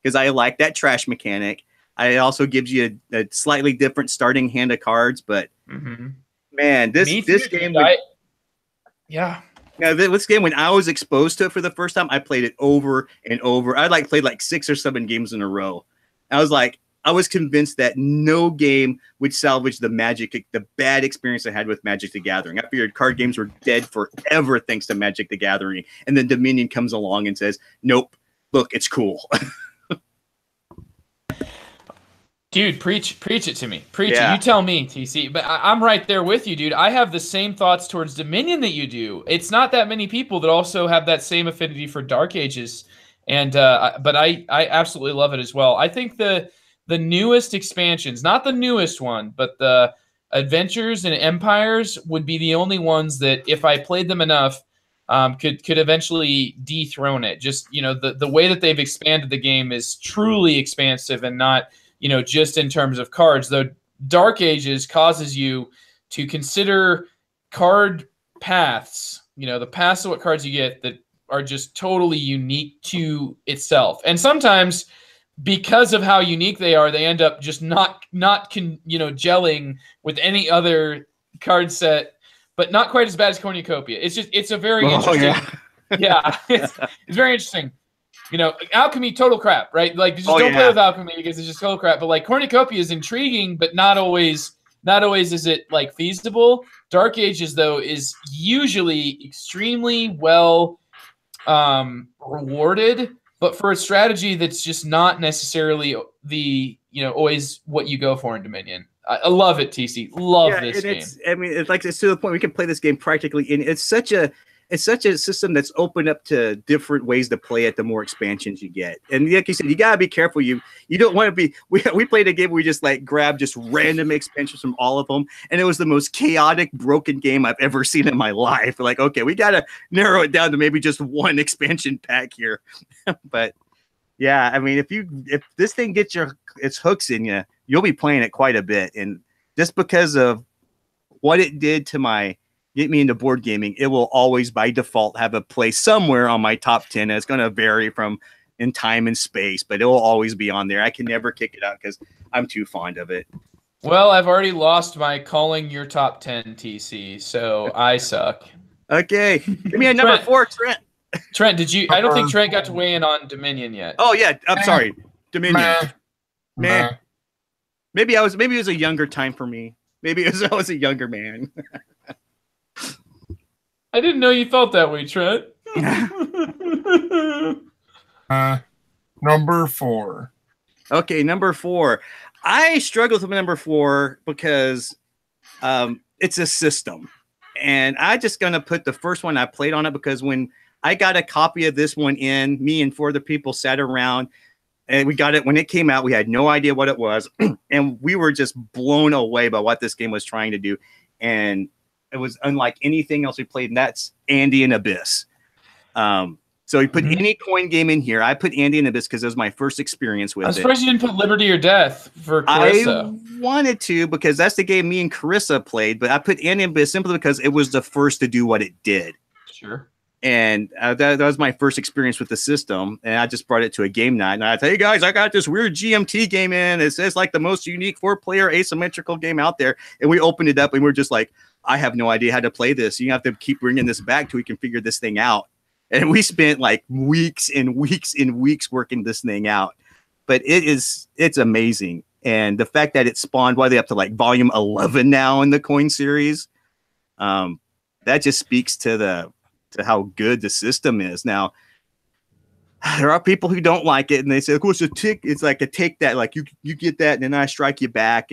because I like that trash mechanic. It also gives you a slightly different starting hand of cards, but man, this game, this game, when I was exposed to it for the first time, I played it over and over. I played like 6 or 7 games in a row. I was convinced that no game would salvage the bad experience I had with Magic the Gathering. I figured card games were dead forever thanks to Magic the Gathering. And then Dominion comes along and says, nope, look, it's cool. Dude, preach it to me. Preach it. You tell me, TC. But I'm right there with you, dude. I have the same thoughts towards Dominion that you do. It's not that many people that also have that same affinity for Dark Ages. And but I absolutely love it as well. I think the newest expansions, not the newest one, but the Adventures and Empires would be the only ones that, if I played them enough, could eventually dethrone it. Just, the way that they've expanded the game is truly expansive and not, just in terms of cards. Though Dark Ages causes you to consider card paths, the paths of what cards you get that are just totally unique to itself. And sometimes, because of how unique they are, they end up just not gelling with any other card set, but not quite as bad as Cornucopia. It's a very interesting. It's very interesting. You know, alchemy, total crap, right? Like, just don't play with alchemy because it's just total crap. But like, cornucopia is intriguing, but not always is it like feasible. Dark Ages, though, is usually extremely well rewarded, but for a strategy that's just not necessarily the always what you go for in Dominion. I love it, TC. Love this game. It's to the point we can play this game practically, and it's such a system that's opened up to different ways to play it the more expansions you get. And like you said, you gotta be careful. You don't want to be. We played a game where we just like grabbed just random expansions from all of them, and it was the most chaotic, broken game I've ever seen in my life. We're like, okay, we gotta narrow it down to maybe just one expansion pack here. But yeah, I mean, if this thing gets its hooks in you, you'll be playing it quite a bit. And just because of what it did to get me into board gaming, it will always by default have a place somewhere on my top 10. And it's going to vary in time and space, but it will always be on there. I can never kick it out because I'm too fond of it. Well, I've already lost my calling your top 10, TC, so I suck. Okay. Give me a number 4, Trent. Trent, I don't think Trent got to weigh in on Dominion yet. Oh yeah, I'm sorry. Dominion. Man. Maybe it was a younger time for me. Maybe I was a younger man. I didn't know you felt that way, Trent. Number 4. Okay, number 4. I struggled with number 4 because it's a system. And I'm just going to put the first one I played on it because when I got a copy of this one in, me and 4 other people sat around and we got it when it came out. We had no idea what it was. And we were just blown away by what this game was trying to do. And it was unlike anything else we played. And that's Andy and Abyss. So we put any coin game in here. I put Andy and Abyss because it was my first experience with it. I'm surprised you didn't put Liberty or Death for Carissa. I wanted to because that's the game me and Carissa played. But I put Andy and Abyss simply because it was the first to do what it did. Sure. And that was my first experience with the system. And I just brought it to a game night. And I said, hey, guys, I got this weird GMT game in. It's like the most unique 4-player asymmetrical game out there. And we opened it up and we're just like, I have no idea how to play this. You have to keep bringing this back till we can figure this thing out. And we spent like weeks and weeks and weeks working this thing out. But it's amazing. And the fact that it spawned, why they up to like volume 11 now in the coin series, that just speaks to how good the system is. Now, there are people who don't like it, and they say, of course, it's like a take that, like you get that, and then I strike you back.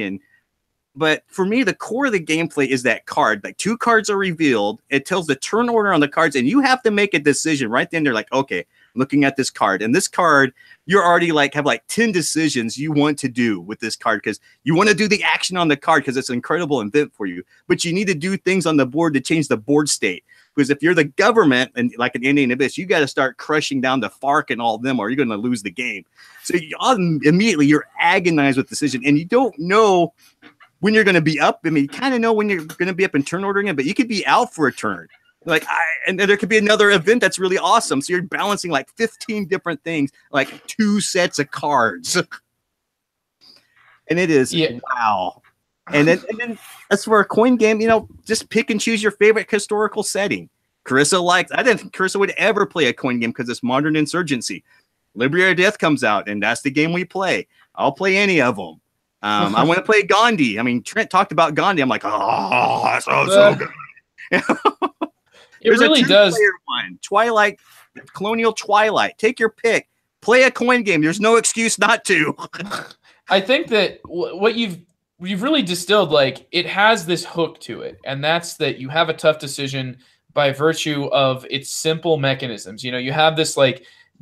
But for me, the core of the gameplay is that card. Like 2 cards are revealed. It tells the turn order on the cards, and you have to make a decision right then. They're like, okay, looking at this card, and this card, you're already have 10 decisions you want to do with this card because you want to do the action on the card because it's an incredible event for you. But you need to do things on the board to change the board state. Because if you're the government and like an Indian Abyss, you got to start crushing down the FARC and all of them, or you're going to lose the game. So immediately you're agonized with decision, and you don't know when you're going to be up. I mean, you kind of know when you're going to be up and turn ordering it, but you could be out for a turn. And there could be another event that's really awesome. So you're balancing like 15 different things, like 2 sets of cards. And it is, wow. And then as for a coin game, just pick and choose your favorite historical setting. Carissa I didn't think Carissa would ever play a coin game because it's modern insurgency. Liberty or Death comes out, and that's the game we play. I'll play any of them. I want to play Gandhi. I mean, Trent talked about Gandhi. I'm like, oh, that's so good. It really does. One. Twilight, Colonial Twilight. Take your pick. Play a coin game. There's no excuse not to. I think that what you've really distilled, it has this hook to it, and that's that you have a tough decision by virtue of its simple mechanisms. You have this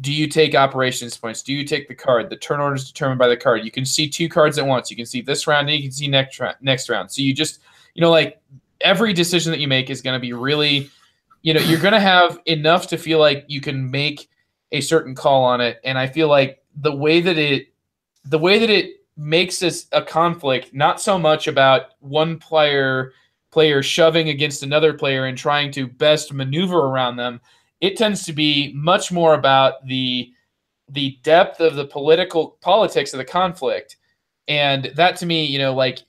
do you take operations points? Do you take the card? The turn order is determined by the card. You can see 2 cards at once. You can see this round and you can see next round. So you just, every decision that you make is going to be really, you're going to have enough to feel like you can make a certain call on it. And I feel like the way that it makes this a conflict, not so much about one player shoving against another player and trying to best maneuver around them. It tends to be much more about the depth of the politics of the conflict. And that to me,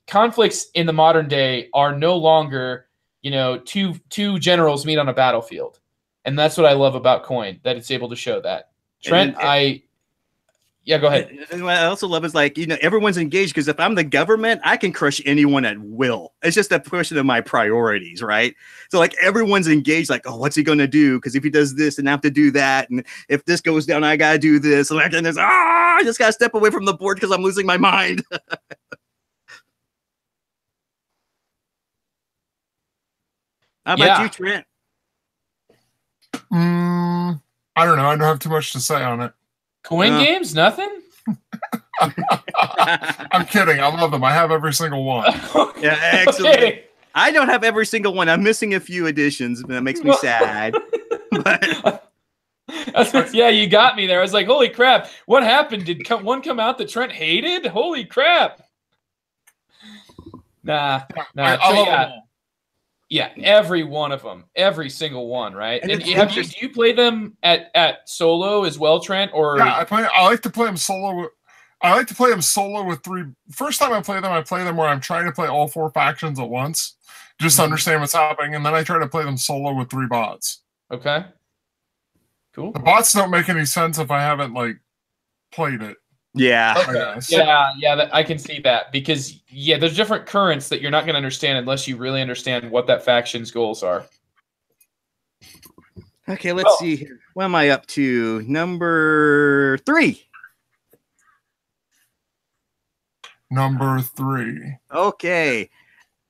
conflicts in the modern day are no longer, two generals meet on a battlefield. And that's what I love about Coin, that it's able to show that. Trent, yeah, go ahead. And what I also love is like, everyone's engaged because if I'm the government, I can crush anyone at will. It's just a question of my priorities, right? So like everyone's engaged, like, oh, what's he going to do? Because if he does this, then I have to do that. And if this goes down, I got to do this. And I just got to step away from the board because I'm losing my mind. How about you, Trent? I don't know. I don't have too much to say on it. Coin games? Nothing? I'm kidding. I love them. I have every single one. Yeah, excellent. Okay. I don't have every single one. I'm missing a few editions, and that makes me sad. Yeah, you got me there. I was like, holy crap. What happened? Did one come out that Trent hated? Holy crap. Nah. I love them all. Yeah, every one of them, every single one, right? And do you play them at solo as well, Trent? Or yeah, I like to play them solo. I like to play them solo with three. First time I play them where I'm trying to play all 4 factions at once, just to understand what's happening, and then I try to play them solo with 3 bots. Okay, cool. The bots don't make any sense if I haven't like played it. Yeah. Okay. Yeah, I can see that because there's different currents that you're not going to understand unless you really understand what that faction's goals are. Okay, let's see here. What am I up to? Number 3. Number 3. Okay.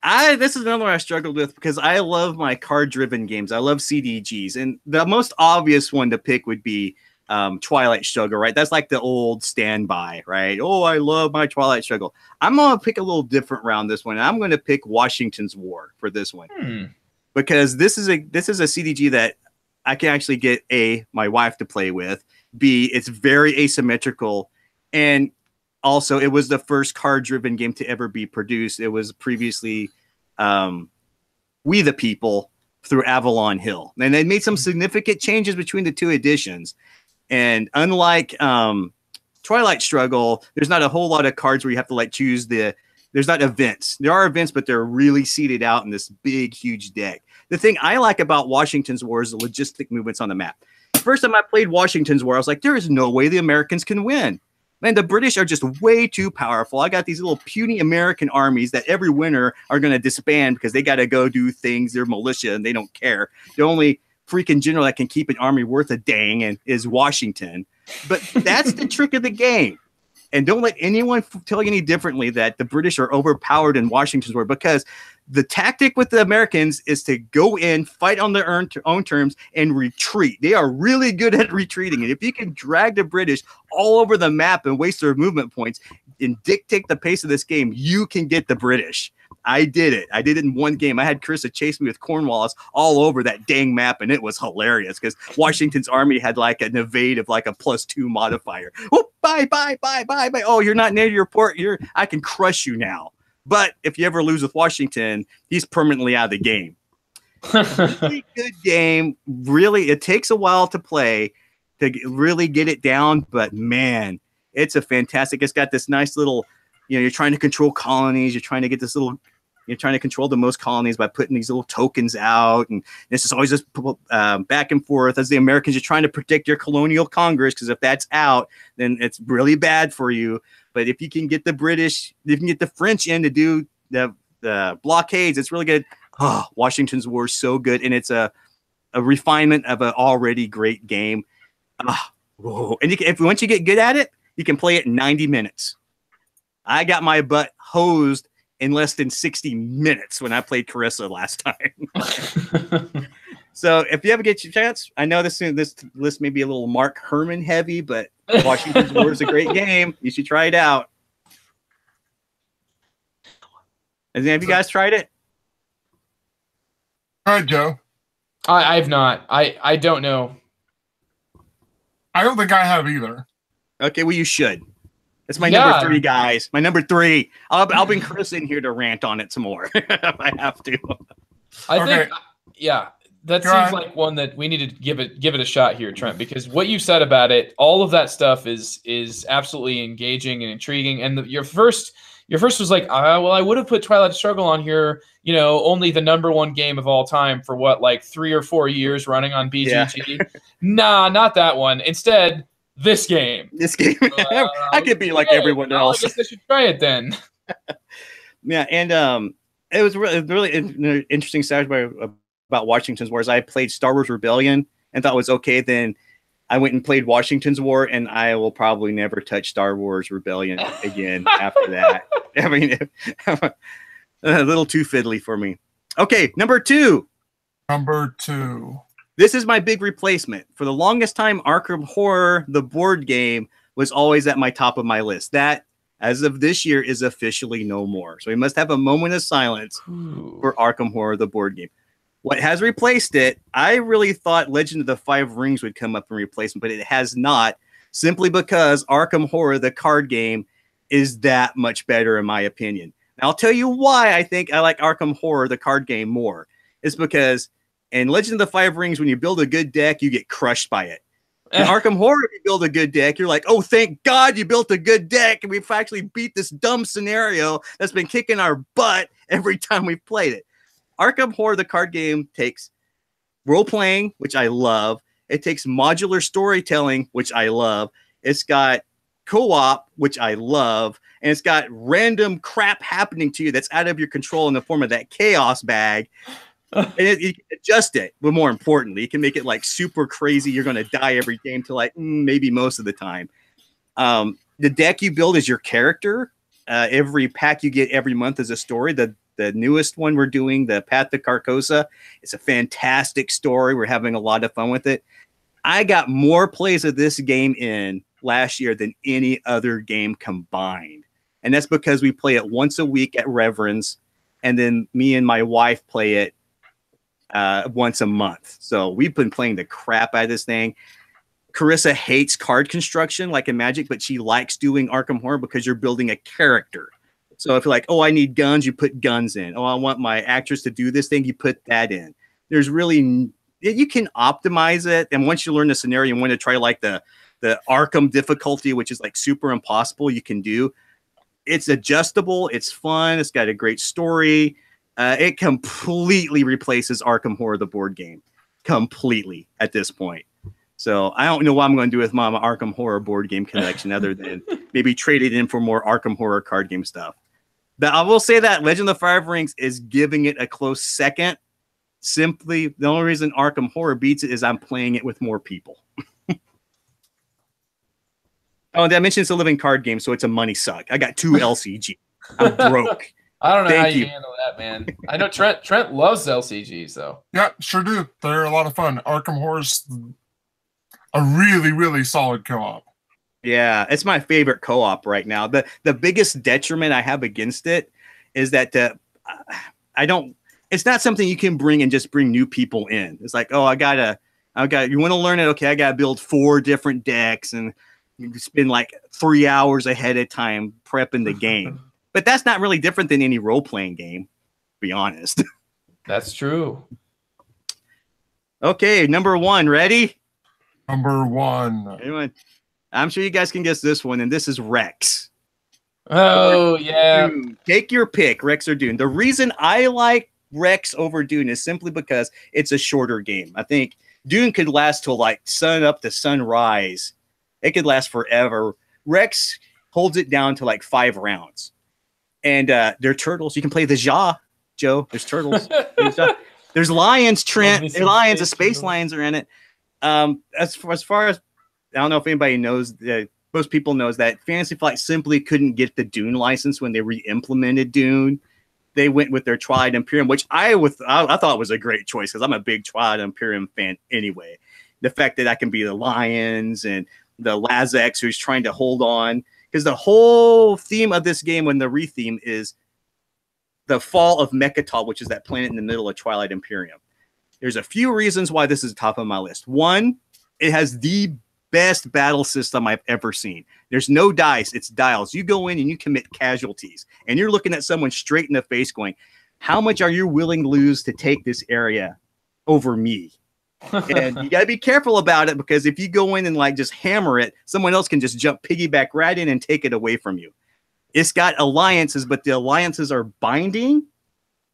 This is another one I struggled with because I love my card-driven games. I love CDGs, and the most obvious one to pick would be Twilight Struggle, right? That's like the old standby, right? Oh, I love my Twilight Struggle. I'm gonna pick a little different round this one. I'm gonna pick Washington's War for this one because this is a CDG that I can actually get my wife to play with. B, it's very asymmetrical, and also it was the first card-driven game to ever be produced. It was previously We the People through Avalon Hill, and they made some significant changes between the 2 editions. And unlike Twilight Struggle, there's not a whole lot of cards where you have to like choose there's not events. There are events, but they're really seeded out in this big, huge deck. The thing I like about Washington's War is the logistic movements on the map. The first time I played Washington's War, I was like, there is no way the Americans can win. Man, the British are just way too powerful. I got these little puny American armies that every winter are going to disband because they got to go do things. They're militia and they don't care. The only freaking general that can keep an army worth a dang and is Washington. But that's the trick of the game. And don't let anyone tell you any differently that the British are overpowered in Washington's War, because the tactic with the Americans is to go in, fight on their own terms, and retreat. They are really good at retreating. And if you can drag the British all over the map and waste their movement points and dictate the pace of this game, you can get the British. I did it. I did it in one game. I had Carissa chase me with Cornwallis all over that dang map, and it was hilarious because Washington's army had like an evade of like a +2 modifier. Oh, bye. Oh, you're not near your port. I can crush you now. But if you ever lose with Washington, he's permanently out of the game. Really good game. Really, it takes a while to play to really get it down, but man, it's a fantastic. It's got this nice little, you're trying to control colonies. You're trying to get this little. You're trying to control the most colonies by putting these little tokens out. And this is always just back and forth as the Americans. You're trying to protect your colonial Congress, because if that's out, then it's really bad for you. But if you can get the British, if you can get the French in to do the blockades, it's really good. Oh, Washington's War is so good. And it's a refinement of an already great game. Whoa. And once you get good at it, you can play it in 90 minutes. I got my butt hosed in less than 60 minutes when I played Carissa last time. So if you ever get your chance, I know this list may be a little Mark Herman heavy, but Washington's War is a great game. You should try it out. Have you guys tried it? All right, Joe. I've not. I don't know. I don't think I have either. Okay, well, you should. It's my number 3, guys. My number 3. I'll bring Chris in here to rant on it some more if I have to. I think, that seems like one that we need to give it a shot here, Trent, because what you said about it, all of that stuff is absolutely engaging and intriguing. And your first was like, well, I would have put Twilight Struggle on here, only the #1 game of all time for 3 or 4 years running on BGG. Yeah. Nah, not that one. Instead, this game. This game. I could be like everyone else. I guess I should try it then. Yeah, and it was really interesting story about Washington's War. As I played Star Wars Rebellion and thought it was okay, then I went and played Washington's War, and I will probably never touch Star Wars Rebellion again after that. I mean, a little too fiddly for me. Okay, number 2. Number 2. This is my big replacement. For the longest time, Arkham Horror, the board game, was always at my top of my list. That, as of this year, is officially no more. So we must have a moment of silence for Arkham Horror, the board game. What has replaced it, I really thought Legend of the Five Rings would come up in replacement, but it has not, simply because Arkham Horror, the card game, is that much better in my opinion. And I'll tell you why I think I like Arkham Horror, the card game, more. It's because in Legend of the Five Rings, when you build a good deck, you get crushed by it. In Arkham Horror, if you build a good deck, you're like, oh, thank God you built a good deck, and we've actually beat this dumb scenario that's been kicking our butt every time we've played it. Arkham Horror, the card game, takes role-playing, which I love. It takes modular storytelling, which I love. It's got co-op, which I love. And it's got random crap happening to you that's out of your control in the form of that chaos bag. And you can adjust it, but more importantly, you can make it like super crazy. You're going to die every game to like maybe most of the time. The deck you build is your character. Every pack you get every month is a story. The newest one we're doing, the Path to Carcosa, it's a fantastic story. We're having a lot of fun with it. I got more plays of this game in last year than any other game combined. And that's because we play it once a week at Reverend's, and then me and my wife play it once a month. So we've been playing the crap out of this thing. Carissa hates card construction like in Magic, but she likes doing Arkham Horror because you're building a character. So if you're like, oh, I need guns, you put guns in. Oh, I want my actress to do this thing, you put that in. There's really, you can optimize it. And once you learn the scenario and want to try like the Arkham difficulty, which is like super impossible, you can do. It's adjustable. It's fun. It's got a great story. It completely replaces Arkham Horror, the board game. Completely at this point. So I don't know what I'm going to do with my Arkham Horror board game collection other than maybe trade it in for more Arkham Horror card game stuff. But I will say that Legend of the Five Rings is giving it a close second. Simply, the only reason Arkham Horror beats it is I'm playing it with more people. Oh, did I mention it's a living card game, so it's a money suck. I got 2 LCG. I'm broke. I don't know how you handle that, man. I know Trent loves LCGs, though. Yeah, sure do. They're a lot of fun. Arkham Horror's a really, really solid co-op. Yeah, it's my favorite co-op right now. The biggest detriment I have against it is that it's not something you can bring and just bring new people in. It's like, oh, you want to learn it? Okay, I got to build 4 different decks and you spend like 3 hours ahead of time prepping the game. But that's not really different than any role-playing game, to be honest. That's true. Okay, number 1, ready? Number 1. Anyone? I'm sure you guys can guess this one, and this is Rex. Oh, yeah. Dune. Take your pick, Rex or Dune. The reason I like Rex over Dune is simply because it's a shorter game. I think Dune could last till like sun up to sunrise. It could last forever. Rex holds it down to like 5 rounds. And they're turtles. You can play the Joe. There's turtles. There's lions, Trent. There's lions. The space lions are in it. As far as, I don't know if anybody knows, most people knows that Fantasy Flight simply couldn't get the Dune license when they re-implemented Dune. They went with their Twilight Imperium, which I thought was a great choice because I'm a big Twilight Imperium fan anyway. The fact that I can be the lions and the Lazex who's trying to hold on, because the whole theme of this game when the re-theme is the fall of Mechatol, which is that planet in the middle of Twilight Imperium. There's a few reasons why this is top of my list. One, it has the best battle system I've ever seen. There's no dice, it's dials. You go in and you commit casualties, and you're looking at someone straight in the face going, how much are you willing to lose to take this area over me? And you got to be careful about it, because if you go in and like just hammer it, someone else can just jump piggyback right in and take it away from you. It's got alliances, but the alliances are binding.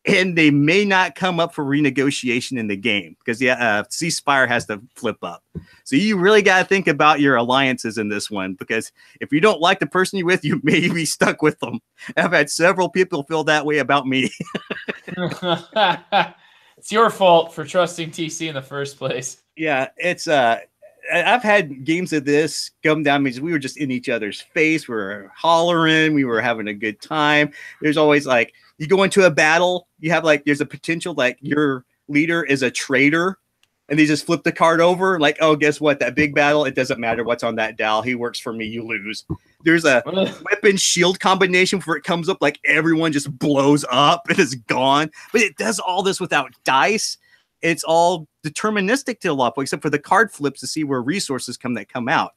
and they may not come up for renegotiation in the game because ceasefire has to flip up. So you really got to think about your alliances in this one, because if you don't like the person you're with, you may be stuck with them. I've had several people feel that way about me. It's your fault for trusting TC in the first place. Yeah, it's I've had games of this come down because we were just in each other's face. We were hollering. We were having a good time. There's always like, you go into a battle, you have like, there's a potential like your leader is a traitor, and they just flip the card over. Like, oh, guess what? That big battle, it doesn't matter what's on that dial. He works for me. You lose. There's a weapon shield combination where it comes up like everyone just blows up and is gone. But it does all this without dice. It's all deterministic to a lot of points, except for the card flips to see where resources come out.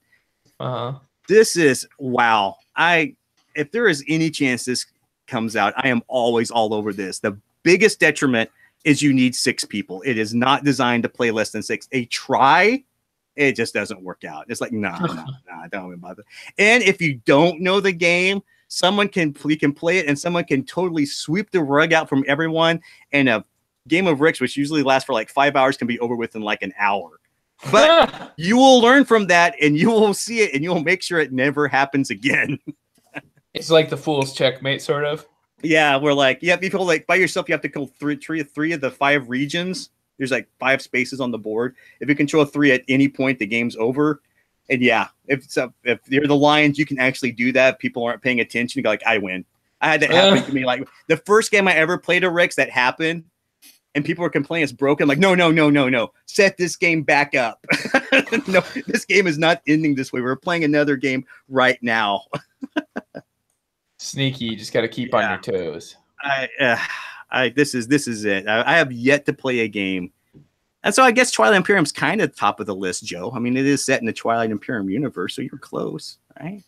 This is wow. If there is any chance this comes out, I am always all over this. The biggest detriment is you need 6 people. It is not designed to play less than 6. A try, it just doesn't work out. It's like, nah, don't even bother. And if you don't know the game, someone can play it, and someone can totally sweep the rug out from everyone. And a game of Ricks, which usually lasts for like 5 hours, can be over with in like an hour. But you will learn from that, and you will see it, and you'll make sure it never happens again. It's like the fool's checkmate, sort of. Yeah, we're like, yeah, if you go like by yourself, you have to control three of the 5 regions. There's like 5 spaces on the board. If you control 3 at any point, the game's over. And yeah, if you're the Lions, you can actually do that. People aren't paying attention. You go like, I win. I had that happen to me. Like the first game I ever played a Rex, that happened, and people were complaining it's broken. I'm like, no. Set this game back up. No, this game is not ending this way. We're playing another game right now. Sneaky, you just got to keep on your toes. This is it. I have yet to play a game. And so I guess Twilight Imperium's kind of top of the list, Joe. I mean, it is set in the Twilight Imperium universe, so you're close, right?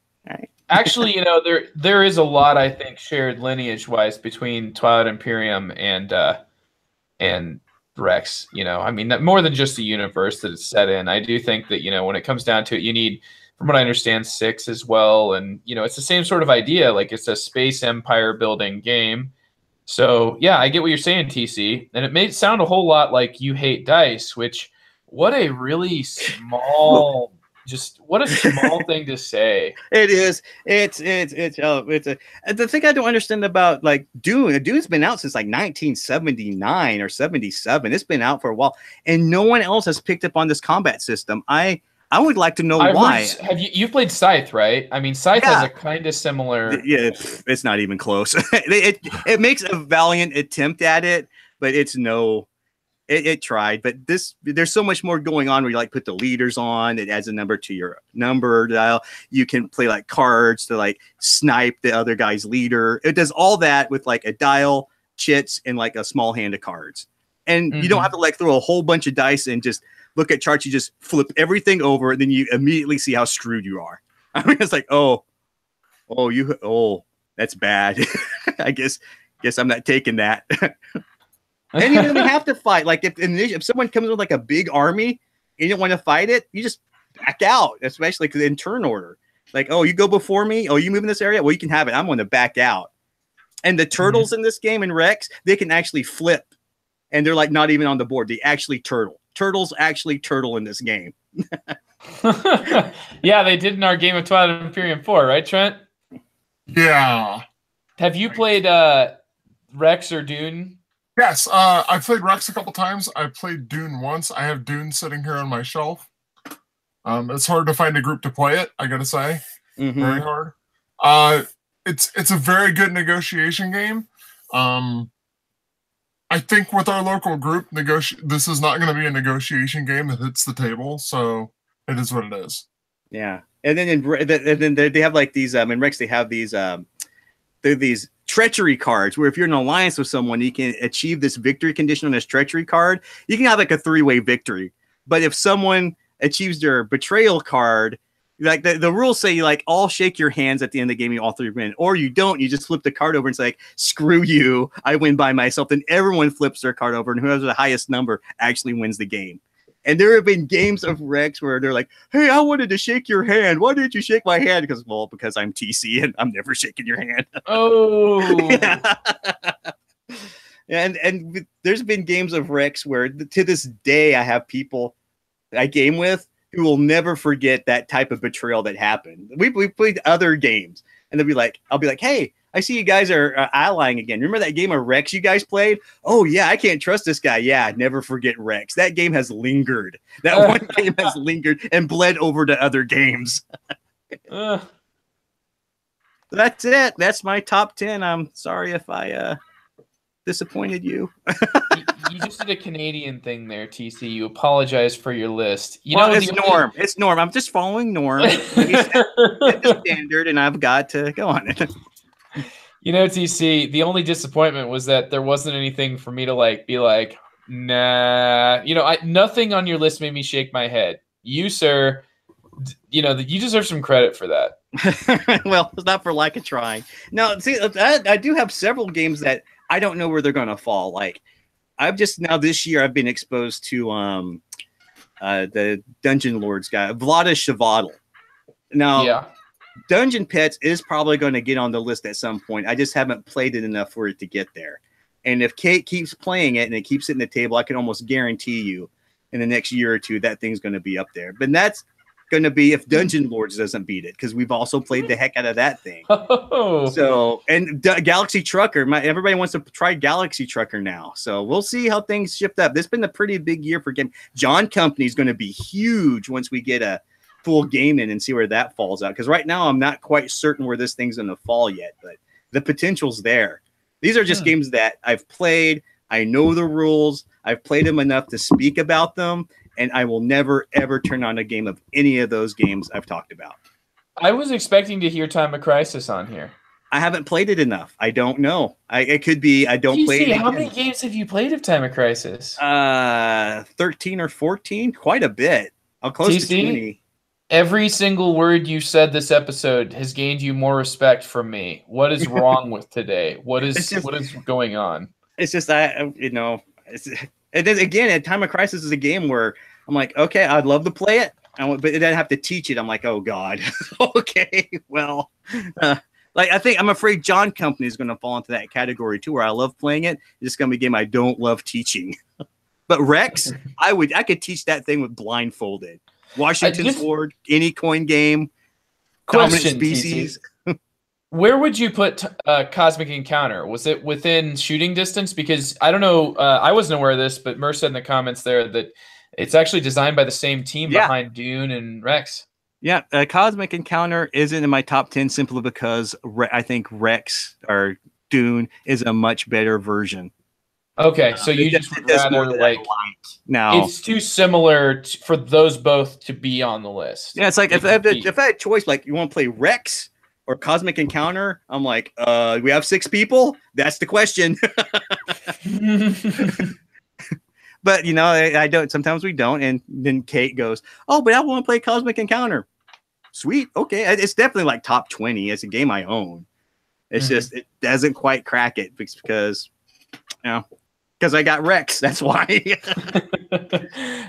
Actually, you know, there is a lot, I think, shared lineage-wise between Twilight Imperium and Rex. You know, I mean, more than just the universe that it's set in. I do think that, you know, when it comes down to it, you need, from what I understand, 6 as well. And, you know, it's the same sort of idea. Like, it's a space empire building game. So, yeah, I get what you're saying, TC. And it may sound a whole lot like you hate dice, which, what a really small, what a small thing to say. It is. It's the thing I don't understand about, like, Dune. Dune's been out since, like, 1979 or 77. It's been out for a while. And no one else has picked up on this combat system. I would like to know why. You've played Scythe, right? I mean, Scythe has a kind of similar. Yeah, it's not even close. it makes a valiant attempt at it, but it's no. It tried, but there's so much more going on where you like put the leaders on. It adds a number to your number dial. You can play like cards to like snipe the other guy's leader. It does all that with like a dial, chits, and like a small hand of cards. And you don't have to like throw a whole bunch of dice and just look at charts. You just flip everything over, and then you immediately see how screwed you are. I mean, it's like, that's bad. I guess I'm not taking that. And you don't even have to fight. Like if someone comes with like a big army and you don't want to fight it, you just back out, especially because in turn order. Like, you go before me. You move in this area. Well, you can have it. I'm going to back out. And the turtles in this game in Rex, they can actually flip. And they're like not even on the board. They actually turtle. Turtles actually turtle in this game. Yeah, they did in our game of Twilight Imperium 4, right, Trent? Yeah. Have you played Rex or Dune? Yes, I played Rex a couple times. I played Dune once. I have Dune sitting here on my shelf. It's hard to find a group to play it, I gotta say. Very hard. It's a very good negotiation game. I think with our local group, this is not going to be a negotiation game that hits the table, so it is what it is. Yeah, and then they have like these. In Rex, they have these. They're these treachery cards where if you're in an alliance with someone, you can achieve this victory condition on this treachery card. You can have like a 3-way victory, but if someone achieves their betrayal card, like the rules say, you like all shake your hands at the end of the game, you all 3 win, or you don't. You just flip the card over and say, like, screw you, I win by myself. Then everyone flips their card over, and whoever has the highest number actually wins the game. And there have been games of Rex where they're like, hey, I wanted to shake your hand. Why didn't you shake my hand? Because I'm TC and I'm never shaking your hand. Oh. And there's been games of Rex where to this day I have people I game with who will never forget that type of betrayal that happened. We played other games, and they'll be like, I'll be like, hey, I see you guys are allying again. Remember that game of Rex you guys played? Oh yeah, I can't trust this guy. Yeah, never forget Rex. That game has lingered. That one game has lingered and bled over to other games. That's it. That's my top 10. I'm sorry if I disappointed you. You just did a Canadian thing there, TC. You apologize for your list. It's Norm. It's Norm. I'm just following Norm. He's the standard, and I've got to go on it. TC, the only disappointment was that there wasn't anything for me to be like, nah. Nothing on your list made me shake my head. You, sir, you deserve some credit for that. Well, it's not for lack of trying. No, see, I do have several games that I don't know where they're going to fall. Like, this year I've been exposed to the Dungeon Lords guy, Vlada Shavaddal. Now, yeah. Dungeon Pets is probably going to get on the list at some point. I just haven't played it enough for it to get there. And if Kate keeps playing it and it keeps hitting the table, I can almost guarantee you in the next year or two that thing's going to be up there. But that's going to be if Dungeon Lords doesn't beat it, because we've also played the heck out of that thing. Oh. So, and Galaxy Trucker, everybody wants to try Galaxy Trucker now. So we'll see how things shift up. This has been a pretty big year for game. John Company is going to be huge once we get a full game in and see where that falls out. Because right now I'm not quite certain where this thing's going to fall yet, but the potential's there. These are just games that I've played. I know the rules. I've played them enough to speak about them. And I will never, ever turn on a game of any of those games I've talked about. I was expecting to hear Time of Crisis on here. I haven't played it enough. I don't know. It could be I don't play it. How many games have you played of Time of Crisis? 13 or 14. Quite a bit. I'm close to 20. Every single word you said this episode has gained you more respect from me. What is wrong with today? What is going on? It's just and then again, Time of Crisis is a game where I'm like, okay, I'd love to play it, but then I have to teach it. I'm like, oh God, okay, well, I'm afraid John Company is going to fall into that category too, where I love playing it. It's just going to be a game I don't love teaching. But Rex, I could teach that thing with blindfolded. Washington Sword, any coin game, dominant species. Where would you put Cosmic Encounter? Was it within shooting distance? Because I don't know, I wasn't aware of this, but Mer said in the comments there that it's actually designed by the same team behind Dune and Rex. Yeah, Cosmic Encounter isn't in my top 10 simply because I think Rex or Dune is a much better version. Okay, so you just would rather now it's too similar for those both to be on the list. Yeah, it's like if I had a choice, like you want to play Rex or Cosmic Encounter, I'm like, we have 6 people? That's the question. But, I don't. Sometimes we don't. And then Kate goes, oh, but I want to play Cosmic Encounter. Sweet. Okay. It's definitely like top 20. It's a game I own. It's just, it doesn't quite crack it because I got Rex. That's why.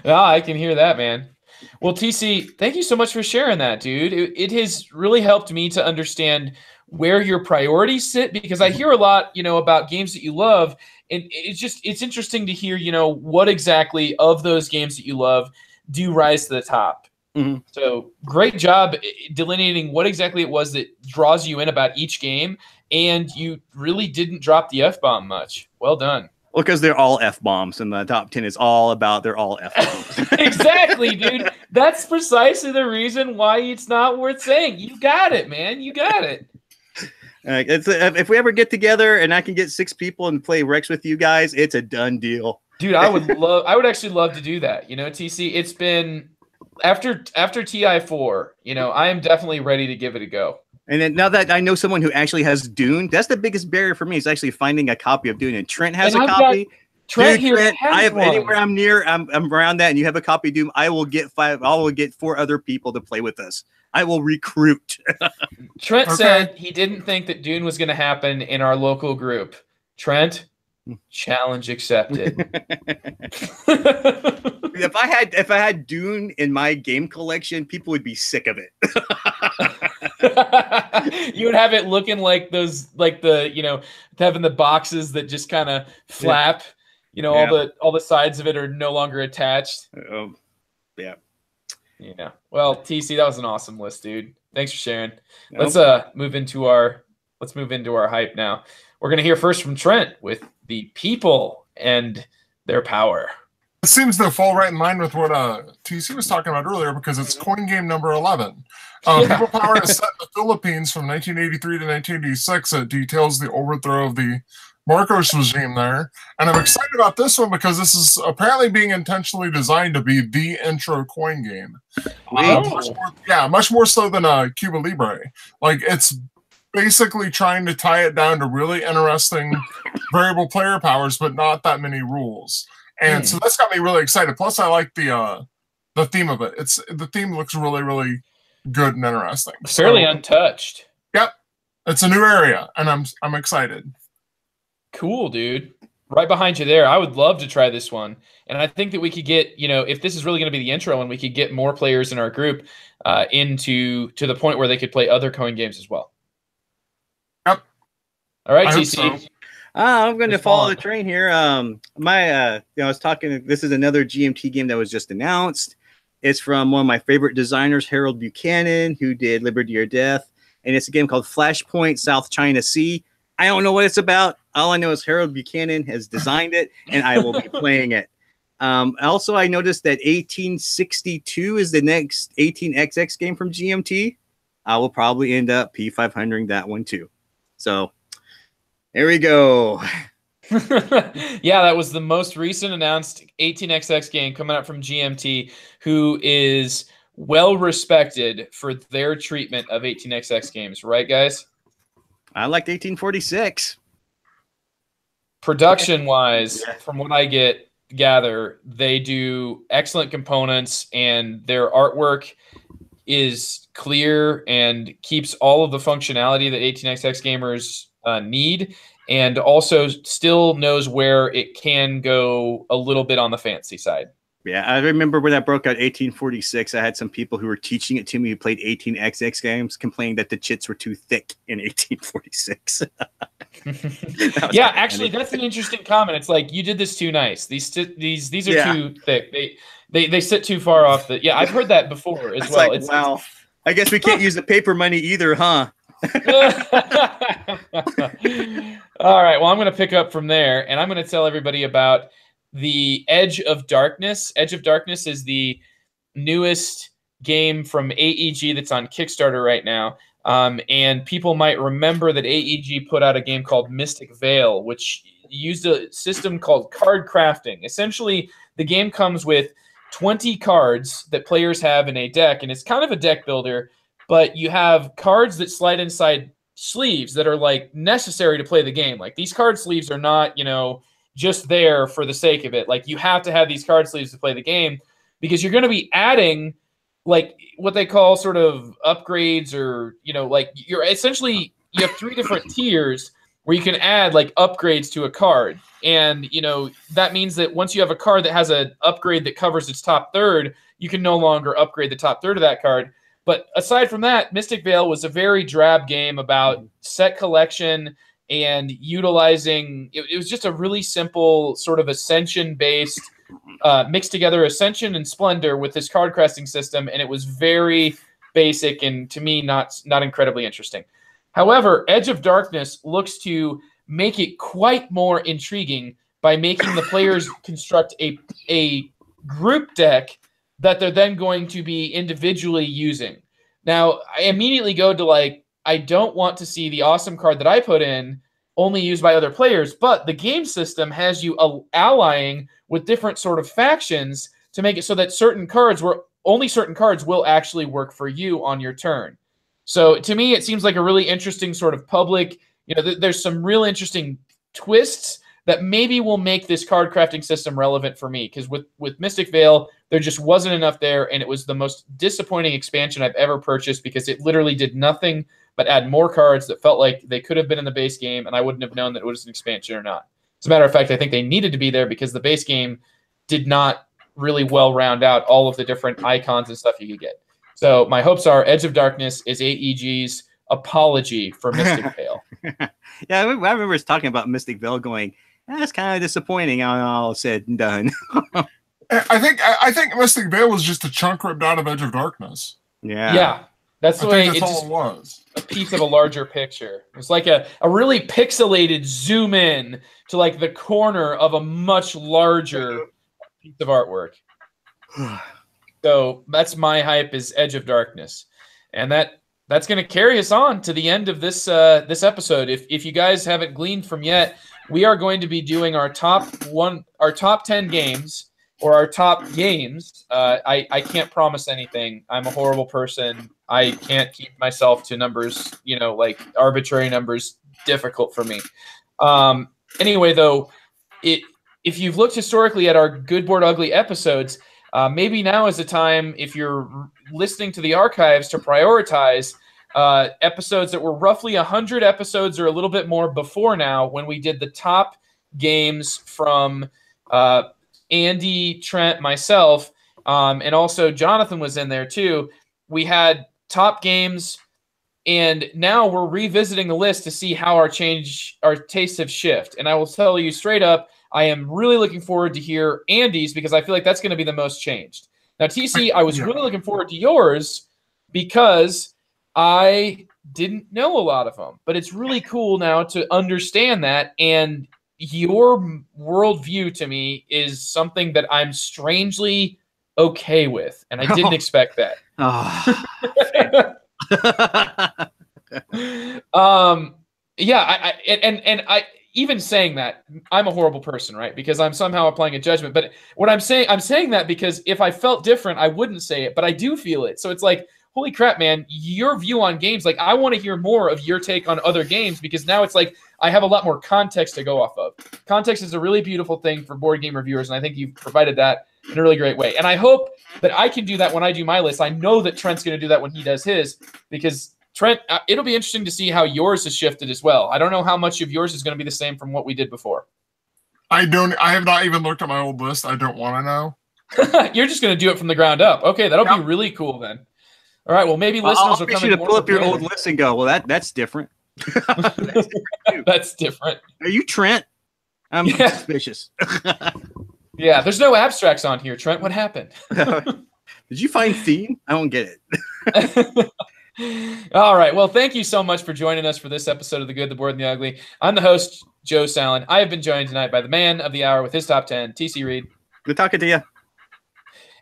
I can hear that, man. Well, TC, thank you so much for sharing that, dude. It has really helped me to understand where your priorities sit, because I hear a lot, about games that you love, and it's interesting to hear, what exactly of those games that you love do rise to the top. Mm-hmm. So great job delineating what exactly it was that draws you in about each game, and you really didn't drop the F-bomb much. Well done. Well, because they're all F-bombs, and the top 10 is all about they're all F-bombs. Exactly, dude. That's precisely the reason why it's not worth saying. You got it, man. You got it. If we ever get together and I can get 6 people and play Rex with you guys, it's a done deal. Dude, I would actually love to do that. TC, it's been after TI4, I am definitely ready to give it a go. And then now that I know someone who actually has Dune, that's the biggest barrier for me is actually finding a copy of Dune. And Trent has a copy. Trent anywhere I'm near, I'm around that, and you have a copy of Dune, I will get 5. I will get 4 other people to play with us. I will recruit. Trent said he didn't think that Dune was going to happen in our local group. Trent, challenge accepted. If I had Dune in my game collection, people would be sick of it. You would have it looking like those, like the, having the boxes that just kind of flap. All the sides of it are no longer attached. Yeah. Yeah. Well, TC, that was an awesome list, dude. Thanks for sharing. Nope. Let's move into our hype now. We're gonna hear first from Trent with the people and their power. It seems to fall right in line with what TC was talking about earlier, because it's coin game number 11. People power is set in the Philippines from 1983 to 1986. It details the overthrow of the Marcos regime there. And I'm excited about this one because this is apparently being intentionally designed to be the intro coin game. Much more so than Cuba Libre. Like, it's basically trying to tie it down to really interesting variable player powers, but not that many rules. And so that's got me really excited. Plus, I like the theme of it. The theme looks really, really good and interesting. Fairly untouched. Yep. It's a new area, and I'm excited. Cool, dude. Right behind you there. I would love to try this one. And I think that we could get, if this is really going to be the intro, and we could get more players in our group to the point where they could play other coin games as well. Yep. All right, TC. So. I'm going to follow the train here. I was talking, this is another GMT game that was just announced. It's from one of my favorite designers, Harold Buchanan, who did Liberty or Death. And it's a game called Flashpoint, South China Sea. I don't know what it's about. All I know is Harold Buchanan has designed it, and I will be playing it. Also, I noticed that 1862 is the next 18XX game from GMT. I will probably end up P500ing that one too. So there we go. Yeah, that was the most recent announced 18XX game coming out from GMT, who is well respected for their treatment of 18XX games. Right, guys? I liked 1846. Production-wise, from what I gather, they do excellent components, and their artwork is clear and keeps all of the functionality that 18XX gamers need, and also still knows where it can go a little bit on the fancy side. Yeah, I remember when I broke out 1846, I had some people who were teaching it to me who played 18XX games complaining that the chits were too thick in 1846. Yeah, actually, that's an interesting comment. It's like, you did this too nice. These are too thick. They sit too far off the. Yeah, I've heard that before as well. Like, wow. I guess we can't use the paper money either, huh? All right. Well, I'm going to pick up from there, and I'm going to tell everybody about the Edge of Darkness. Edge of Darkness is the newest game from AEG that's on Kickstarter right now. And people might remember that AEG put out a game called Mystic Veil, which used a system called card crafting. Essentially, the game comes with 20 cards that players have in a deck, and it's kind of a deck builder, but you have cards that slide inside sleeves that are like necessary to play the game. Like, these card sleeves are not, just there for the sake of it. Like, you have to have these card sleeves to play the game, because you're going to be adding like what they call sort of upgrades, or, like, you're essentially, you have 3 different tiers where you can add like upgrades to a card. And, that means that once you have a card that has an upgrade that covers its top third, you can no longer upgrade the top third of that card. But aside from that, Mystic Veil was a very drab game about set collection and utilizing, it was just a really simple sort of Ascension-based, mixed together Ascension and Splendor with this card crafting system, and it was very basic and, to me, not incredibly interesting. However, Edge of Darkness looks to make it quite more intriguing by making the players construct a group deck that they're then going to be individually using. Now, I immediately go to like, I don't want to see the awesome card that I put in only used by other players, but the game system has you allying with different sort of factions to make it so that only certain cards will actually work for you on your turn. So to me, it seems like a really interesting sort of public, there's some real interesting twists that maybe will make this card crafting system relevant for me. Because with Mystic Veil, there just wasn't enough there, and it was the most disappointing expansion I've ever purchased, because it literally did nothing but add more cards that felt like they could have been in the base game, and I wouldn't have known that it was an expansion or not. As a matter of fact, I think they needed to be there because the base game did not really well round out all of the different icons and stuff you could get. So my hopes are Edge of Darkness is AEG's apology for Mystic Vale. Yeah, I remember us talking about Mystic Vale going, that's kind of disappointing on all said and done. I think Mystic Vale was just a chunk ripped out of Edge of Darkness. Yeah. That's the way that's all it was. A piece of a larger picture. It's like a really pixelated zoom in to like the corner of a much larger piece of artwork. So that's my hype is Edge of Darkness. And that's going to carry us on to the end of this this episode. If you guys haven't gleaned from yet, we are going to be doing our top 10 games or our top games. I can't promise anything. I'm a horrible person. I can't keep myself to numbers, like arbitrary numbers, difficult for me. Anyway, though, if you've looked historically at our Good Board Ugly episodes, maybe now is the time, if you're listening to the archives, to prioritize episodes that were roughly 100 episodes or a little bit more before now, when we did the top games from Andy, Trent, myself, and also Jonathan was in there too. We had top games, and now we're revisiting the list to see how our tastes have shifted. And I will tell you straight up, I am really looking forward to hear Andy's, because I feel like that's going to be the most changed. Now, TC, I was really looking forward to yours because I didn't know a lot of them, but it's really cool now to understand that. And your worldview to me is something that I'm strangely okay with, and I didn't expect that. I even saying that, I'm a horrible person, right? Because I'm somehow applying a judgment. But what I'm saying that because if I felt different, I wouldn't say it, but I do feel it. So it's like, holy crap, man, your view on games, like I want to hear more of your take on other games, because now it's like I have a lot more context to go off of. Context is a really beautiful thing for board game reviewers, and I think you've provided that in a really great way. And I hope that I can do that when I do my list. I know that Trent's going to do that when he does his, because Trent, it'll be interesting to see how yours has shifted as well. I don't know how much of yours is going to be the same from what we did before. I have not even looked at my old list. I don't want to know. You're just going to do it from the ground up. Okay, that'll be really cool then. All right, well, maybe listeners will come in. You to pull up your old list and go, well, that's different. That's different. Are you Trent? I'm suspicious. Yeah, there's no abstracts on here, Trent. What happened? Did you find theme? I don't get it. All right. Well, thank you so much for joining us for this episode of The Good, the Board, and the Ugly. I'm the host, Joe Sallin. I have been joined tonight by the man of the hour with his top 10, TC Reid. Good talking to you.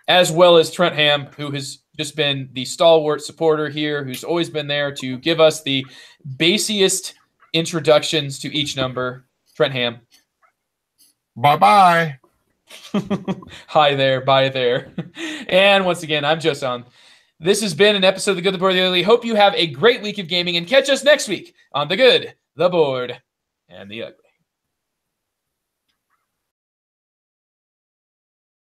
As well as Trent Ham, who has just been the stalwart supporter here, who's always been there to give us the basiest introductions to each number. Trent Ham. Bye-bye. Hi there, bye there. And once again, I'm Joe Sallin. This has been an episode of The Good, the Board, the Ugly. Hope you have a great week of gaming, and catch us next week on The Good, the Board, and the Ugly.